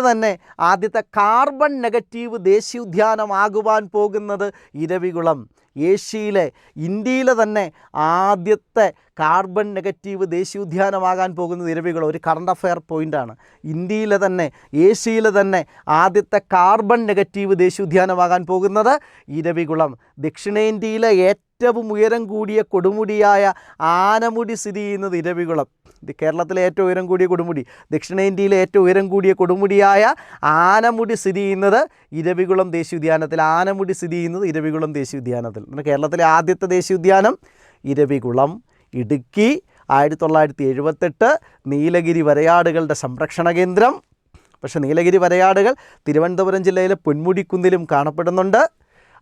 തന്നെ ആദ്യത്തെ കാർബൺ നെഗറ്റീവ് ദേശീയോദ്യാനമാകുവാൻ പോകുന്നത് ഇരവികുളം. ഇന്ത്യയിലെ തന്നെ ആദ്യത്തെ കാർബൺ നെഗറ്റീവ് ദേശീയോദ്യാനമാകാൻ പോകുന്നത് ഇരവികുളം. ഒരു കറണ്ട് അഫെയർ പോയിൻ്റാണ്. ഏഷ്യയിലെ തന്നെ ആദ്യത്തെ കാർബൺ നെഗറ്റീവ് ദേശീയോദ്യാനമാകാൻ പോകുന്നത് ഇരവികുളം. ദക്ഷിണേന്ത്യയിലെ ഏറ്റവും ഉയരം കൂടിയ കൊടുമുടിയായ ആനമുടി സ്ഥിതി ചെയ്യുന്നത് ഇരവികുളം. കേരളത്തിലെ ഏറ്റവും ഉയരം കൂടിയ കൊടുമുടി, ദക്ഷിണേന്ത്യയിലെ ഏറ്റവും ഉയരം കൂടിയ കൊടുമുടിയായ ആനമുടി സ്ഥിതി ചെയ്യുന്നത് ഇരവികുളം ദേശീയോദ്യാനത്തിൽ. കേരളത്തിലെ ആദ്യത്തെ ദേശീയോദ്യാനം ഇരവികുളം, ഇടുക്കി. 1978 നീലഗിരി വരയാടുകളുടെ സംരക്ഷണ കേന്ദ്രം. പക്ഷേ നീലഗിരി വരയാടുകൾ തിരുവനന്തപുരം ജില്ലയിലെ പൊന്മുടിക്കുന്നിലും കാണപ്പെടുന്നുണ്ട്.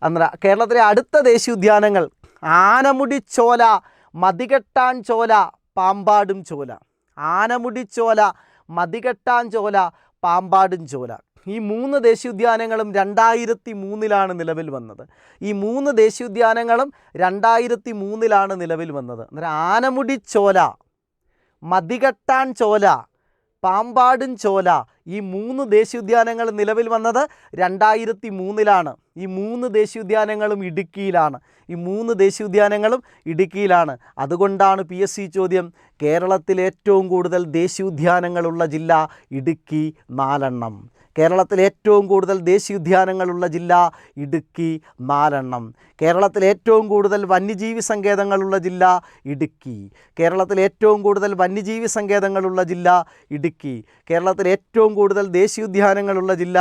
അന്നേരം കേരളത്തിലെ അടുത്ത ദേശീയോദ്യാനങ്ങൾ ആനമുടിച്ചോല, മതികെട്ടാൻ ചോല, പാമ്പാടും ചോല. ഈ 3 ദേശീയോദ്യാനങ്ങളും 2003 നിലവിൽ വന്നത്. അന്നേരം ആനമുടിച്ചോല, മതികെട്ടാൻ ചോല, പാമ്പാടും ചോല, ഈ 3 ദേശീയോദ്യാനങ്ങൾ നിലവിൽ വന്നത് 2003. ഈ 3 ദേശീയോദ്യാനങ്ങളും ഇടുക്കിയിലാണ്. അതുകൊണ്ടാണ് PSC ചോദ്യം, കേരളത്തിൽ ഏറ്റവും കൂടുതൽ ദേശീയോദ്യാനങ്ങളുള്ള ജില്ല ഇടുക്കി, 4 എണ്ണം. കേരളത്തിൽ ഏറ്റവും കൂടുതൽ ദേശീയോദ്യാനങ്ങളുള്ള ജില്ല ഇടുക്കി 4 കേരളത്തിൽ ഏറ്റവും കൂടുതൽ വന്യജീവി സങ്കേതങ്ങളുള്ള ജില്ല ഇടുക്കി. കേരളത്തിൽ ഏറ്റവും കൂടുതൽ വന്യജീവി സങ്കേതങ്ങളുള്ള ജില്ല ഇടുക്കി. കേരളത്തിൽ ഏറ്റവും കൂടുതൽ ദേശീയോദ്യാനങ്ങളുള്ള ജില്ല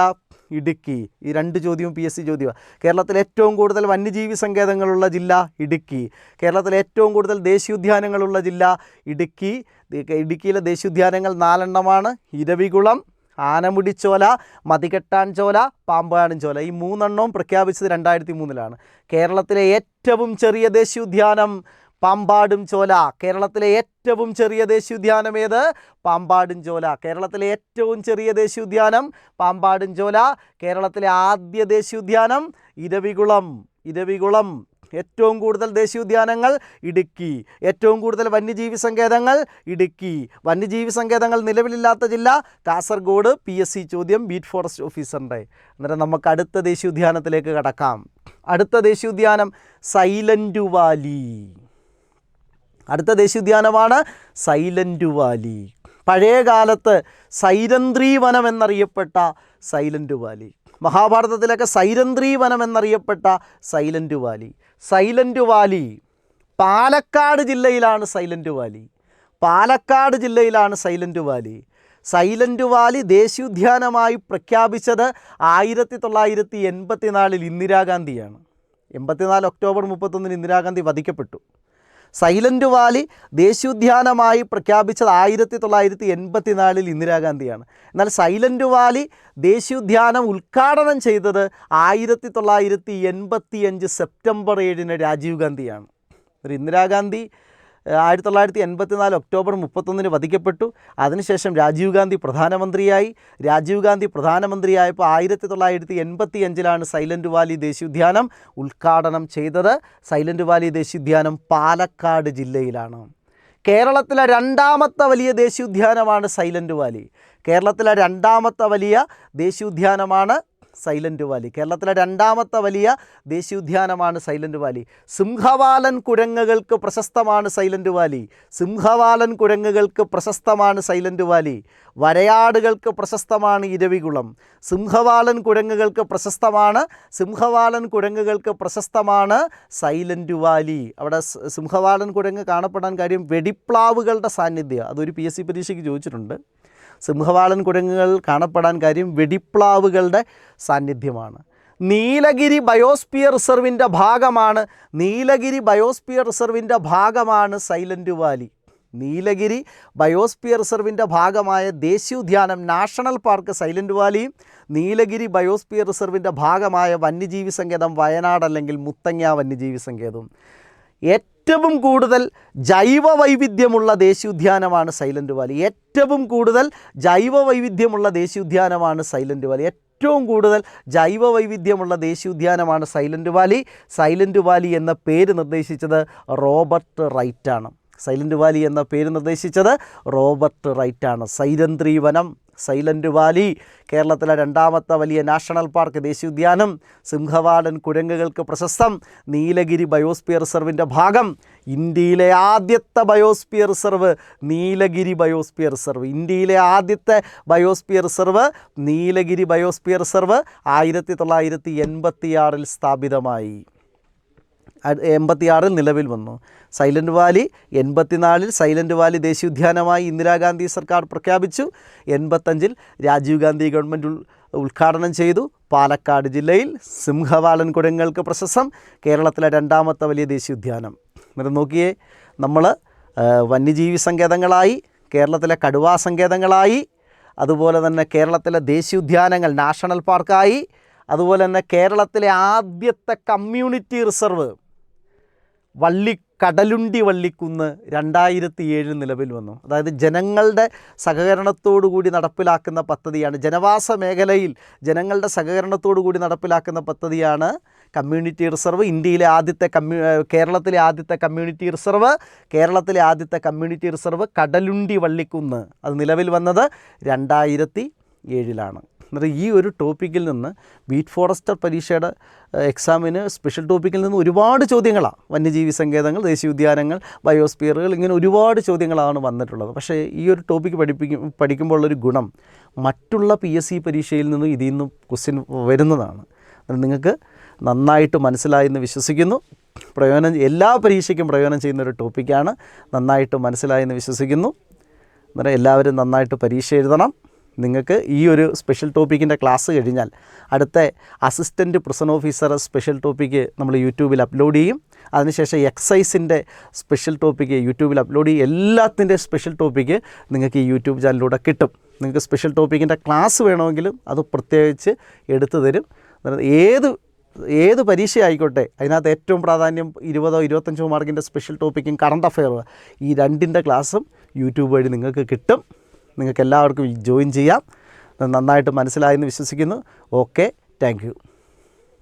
ഇടുക്കി. ഈ 2 ചോദ്യവും PSC ചോദ്യമാണ്. കേരളത്തിൽ ഏറ്റവും കൂടുതൽ വന്യജീവി സങ്കേതങ്ങളുള്ള ജില്ല ഇടുക്കി. കേരളത്തിൽ ഏറ്റവും കൂടുതൽ ദേശീയോദ്യാനങ്ങളുള്ള ജില്ല ഇടുക്കി. ഇടുക്കിയിലെ ദേശീയോദ്യാനങ്ങൾ 4 ഇരവികുളം, ആനമുടിച്ചോല, മതികെട്ടാൻചോല, പാമ്പാടുംചോല. ഈ 3 പ്രഖ്യാപിച്ചത് 2003 കേരളത്തിലെ ഏറ്റവും ചെറിയ ദേശീയോദ്യാനം പാമ്പാടുംചോല. കേരളത്തിലെ ഏറ്റവും ചെറിയ ദേശീയോദ്യാനം ഏത്? പാമ്പാടുംചോല. കേരളത്തിലെ ഏറ്റവും ചെറിയ ദേശീയോദ്യാനം പാമ്പാടുംചോല. കേരളത്തിലെ ആദ്യ ദേശീയോദ്യാനം ഇരവികുളം. ഏറ്റവും കൂടുതൽ ദേശീയോദ്യാനങ്ങൾ ഇടുക്കി. ഏറ്റവും കൂടുതൽ വന്യജീവി സങ്കേതങ്ങൾ ഇടുക്കി. വന്യജീവി സങ്കേതങ്ങൾ നിലവിലില്ലാത്ത ജില്ല കാസർഗോഡ്. PSC ചോദ്യം ബീറ്റ് ഫോറസ്റ്റ് ഓഫീസറിൻ്റെ. അന്നേരം നമുക്ക് അടുത്ത ദേശീയോദ്യാനത്തിലേക്ക് കടക്കാം. അടുത്ത ദേശീയോദ്യാനം സൈലൻറ്റ് വാലി. അടുത്ത ദേശീയോദ്യാനമാണ് സൈലൻറ്റ് വാലി. പഴയകാലത്ത് സൈരന്ധ്രി വനം എന്നറിയപ്പെട്ട സൈലൻറ്റ് വാലി. മഹാഭാരതത്തിലൊക്കെ സൈരന്ധ്രി വനം എന്നറിയപ്പെട്ട Silent Valley. Silent Valley Palakkad ജില്ലയിലാണ്. പാലക്കാട് ജില്ലയിലാണ് സൈലൻറ്റ് വാലി. സൈലൻറ്റ് വാലി ദേശീയോദ്യാനമായി പ്രഖ്യാപിച്ചത് 1984 ഇന്ദിരാഗാന്ധിയാണ്. 84 ഒക്ടോബർ 31 ഇന്ദിരാഗാന്ധി വധിക്കപ്പെട്ടു. സൈലൻറ്റ് വാലി ദേശീയോദ്യാനമായി പ്രഖ്യാപിച്ചത് 1984 ഇന്ദിരാഗാന്ധിയാണ്. എന്നാൽ സൈലൻറ്റ് വാലി ദേശീയോദ്യാനം ഉദ്ഘാടനം ചെയ്തത് 1985 സെപ്റ്റംബർ 7 രാജീവ് ഗാന്ധിയാണ്. ഇന്ദിരാഗാന്ധി 1984 ഒക്ടോബർ 31 വധിക്കപ്പെട്ടു. അതിനുശേഷം രാജീവ് ഗാന്ധി പ്രധാനമന്ത്രിയായി. രാജീവ് ഗാന്ധി പ്രധാനമന്ത്രിയായപ്പോൾ 1985 സൈലൻറ്റ് വാലി ദേശീയോദ്യാനം ഉദ്ഘാടനം ചെയ്തത്. സൈലൻറ്റ് വാലി ദേശീയോദ്യാനം പാലക്കാട് ജില്ലയിലാണ്. കേരളത്തിലെ 2ാമത്തെ വലിയ ദേശീയോദ്യാനമാണ് സൈലൻറ്റ് വാലി. കേരളത്തിലെ 2ാമത്തെ വലിയ ദേശീയോദ്യാനമാണ് സൈലൻറ്റ് വാലി. കേരളത്തിലെ 2ാമത്തെ വലിയ ദേശീയോദ്യാനമാണ് സൈലൻറ്റ് വാലി. സിംഹവാലൻ കുരങ്ങുകൾക്ക് പ്രശസ്തമാണ് സൈലൻറ്റ് വാലി. സിംഹവാലൻ കുരങ്ങുകൾക്ക് പ്രശസ്തമാണ് സൈലൻറ്റ് വാലി. വരയാടുകൾക്ക് പ്രശസ്തമാണ് ഇരവികുളം. സിംഹവാലൻ കുരങ്ങുകൾക്ക് പ്രശസ്തമാണ് സൈലൻറ്റ് വാലി. അവിടെ സിംഹവാലൻ കുരങ്ങ് കാണപ്പെടാൻ കാര്യം വെടിപ്ലാവുകളുടെ സാന്നിധ്യം. അതൊരു PSC പരീക്ഷയ്ക്ക് ചോദിച്ചിട്ടുണ്ട്. സിംഹവാലൻ കുരങ്ങുകൾ കാണപ്പെടാൻ കാര്യം വെടിപ്ലാവുകളുടെ സാന്നിധ്യമാണ്. നീലഗിരി ബയോസ്ഫിയർ റിസർവിൻ്റെ ഭാഗമാണ് സൈലൻറ്റ് വാലി. നീലഗിരി ബയോസ്ഫിയർ റിസർവിൻ്റെ ഭാഗമായ ദേശീയോദ്യാനം നാഷണൽ പാർക്ക് സൈലൻറ്റ് വാലിയും നീലഗിരി ബയോസ്ഫിയർ റിസർവിൻ്റെ ഭാഗമായ വന്യജീവി സങ്കേതം വയനാട് അല്ലെങ്കിൽ മുത്തങ്ങ വന്യജീവി സങ്കേതവും. ഏറ്റവും കൂടുതൽ ജൈവ വൈവിധ്യമുള്ള ദേശീയോദ്യാനമാണ് സൈലൻറ്റ് വാലി. ഏറ്റവും കൂടുതൽ ജൈവ വൈവിധ്യമുള്ള ദേശീയോദ്യാനമാണ് സൈലൻറ്റ് വാലി. ഏറ്റവും കൂടുതൽ ജൈവ വൈവിധ്യമുള്ള ദേശീയോദ്യാനമാണ് സൈലൻറ്റ് വാലി. സൈലൻറ്റ് വാലി എന്ന പേര് നിർദ്ദേശിച്ചത് റോബർട്ട് റൈറ്റാണ്. സൈലൻറ്റ് വാലി എന്ന പേര് നിർദ്ദേശിച്ചത് റോബർട്ട് റൈറ്റാണ്. സൈരന്ധ്രി വനം, സൈലൻറ്റ് വാലി, കേരളത്തിലെ 2ാമത്തെ വലിയ നാഷണൽ പാർക്ക് ദേശീയോദ്യാനം, സിംഹവാലൻ കുരങ്ങുകൾക്ക് പ്രശസ്തം, നീലഗിരി ബയോസ്ഫിയർ റിസർവിൻ്റെ ഭാഗം, ഇന്ത്യയിലെ ആദ്യത്തെ biosphere reserve Nilgiri biosphere reserve. ഇന്ത്യയിലെ ആദ്യത്തെ biosphere reserve Nilgiri biosphere reserve 1986 സ്ഥാപിതമായി. 86 നിലവിൽ വന്നു. സൈലൻറ്റ് വാലി 84 സൈലൻറ്റ് വാലി ദേശീയോദ്യാനമായി ഇന്ദിരാഗാന്ധി സർക്കാർ പ്രഖ്യാപിച്ചു. 85 രാജീവ് ഗാന്ധി ഗവൺമെൻറ് ഉദ്ഘാടനം ചെയ്തു. പാലക്കാട് ജില്ലയിൽ സിംഹവാലൻ കുരങ്ങുകൾക്ക് പ്രശസ്തം. കേരളത്തിലെ 2ാമത്തെ വലിയ ദേശീയോദ്യാനം. എന്നിട്ട് നോക്കിയേ, നമ്മൾ വന്യജീവി സങ്കേതങ്ങളായി, കേരളത്തിലെ കടുവാ സങ്കേതങ്ങളായി, അതുപോലെ തന്നെ കേരളത്തിലെ ദേശീയോദ്യാനങ്ങൾ നാഷണൽ പാർക്കായി, അതുപോലെ തന്നെ കേരളത്തിലെ ആദ്യത്തെ കമ്മ്യൂണിറ്റി റിസർവ് കടലുണ്ടി വള്ളിക്കുന്ന് 2007 നിലവിൽ വന്നു. അതായത് ജനങ്ങളുടെ സഹകരണത്തോടു കൂടി നടപ്പിലാക്കുന്ന പദ്ധതിയാണ്. ജനവാസ മേഖലയിൽ ജനങ്ങളുടെ സഹകരണത്തോടു കൂടി നടപ്പിലാക്കുന്ന പദ്ധതിയാണ് കമ്മ്യൂണിറ്റി റിസർവ്. കേരളത്തിലെ ആദ്യത്തെ കമ്മ്യൂണിറ്റി റിസർവ് കടലുണ്ടി വള്ളിക്കുന്ന്. അത് നിലവിൽ വന്നത് 2007 എന്നിട്ട് ഈ ഒരു ടോപ്പിക്കിൽ നിന്ന് ബീറ്റ് ഫോറസ്റ്റർ പരീക്ഷയുടെ എക്സാമിന് സ്പെഷ്യൽ ടോപ്പിക്കിൽ നിന്ന് ഒരുപാട് ചോദ്യങ്ങളാണ്. വന്യജീവി സങ്കേതങ്ങൾ, ദേശീയോദ്യാനങ്ങൾ, ബയോസ്ഫിയറുകൾ, ഇങ്ങനെ ഒരുപാട് ചോദ്യങ്ങളാണ് വന്നിട്ടുള്ളത്. പക്ഷേ ഈ ഒരു ടോപ്പിക്ക് പഠിക്കുമ്പോൾ ഉള്ളൊരു ഗുണം, മറ്റുള്ള PSC പരീക്ഷയിൽ നിന്നും ഇതിൽ നിന്നും ക്വസ്റ്റ്യൻ വരുന്നതാണ്. നിങ്ങൾക്ക് നന്നായിട്ട് മനസ്സിലായെന്ന് വിശ്വസിക്കുന്നു. എല്ലാ പരീക്ഷയ്ക്കും പ്രയോജനം ചെയ്യുന്നൊരു ടോപ്പിക്കാണ്. നന്നായിട്ട് മനസ്സിലായെന്ന് വിശ്വസിക്കുന്നു. അന്നേരം എല്ലാവരും നന്നായിട്ട് പരീക്ഷ എഴുതണം. നിങ്ങൾക്ക് ഈ ഒരു സ്പെഷ്യൽ ടോപ്പിക്കിൻ്റെ ക്ലാസ് കഴിഞ്ഞാൽ അടുത്ത assistant prison officer special topic നമ്മൾ യൂട്യൂബിൽ അപ്ലോഡ് ചെയ്യും. അതിനുശേഷം എക്സൈസിൻ്റെ സ്പെഷ്യൽ ടോപ്പിക്ക് യൂട്യൂബിൽ അപ്ലോഡ് ചെയ്യും. എല്ലാത്തിൻ്റെ സ്പെഷ്യൽ ടോപ്പിക്ക് നിങ്ങൾക്ക് ഈ യൂട്യൂബ് ചാനലിലൂടെ കിട്ടും. നിങ്ങൾക്ക് സ്പെഷ്യൽ ടോപ്പിക്കിൻ്റെ ക്ലാസ് വേണമെങ്കിലും അത് പ്രത്യേകിച്ച് എടുത്തു തരും. ഏത് പരീക്ഷ ആയിക്കോട്ടെ, അതിനകത്ത് ഏറ്റവും പ്രാധാന്യം 20 25 മാർക്കിൻ്റെ സ്പെഷ്യൽ ടോപ്പിക്കും കറണ്ട് അഫെയറും, ഈ രണ്ടിൻ്റെ ക്ലാസ്സും യൂട്യൂബ് വഴി നിങ്ങൾക്ക് കിട്ടും. നിങ്ങൾക്ക് എല്ലാവർക്കും ജോയിൻ ചെയ്യാം. നന്നായിട്ട് മനസ്സിലായെന്ന് വിശ്വസിക്കുന്നു. Okay, thank you.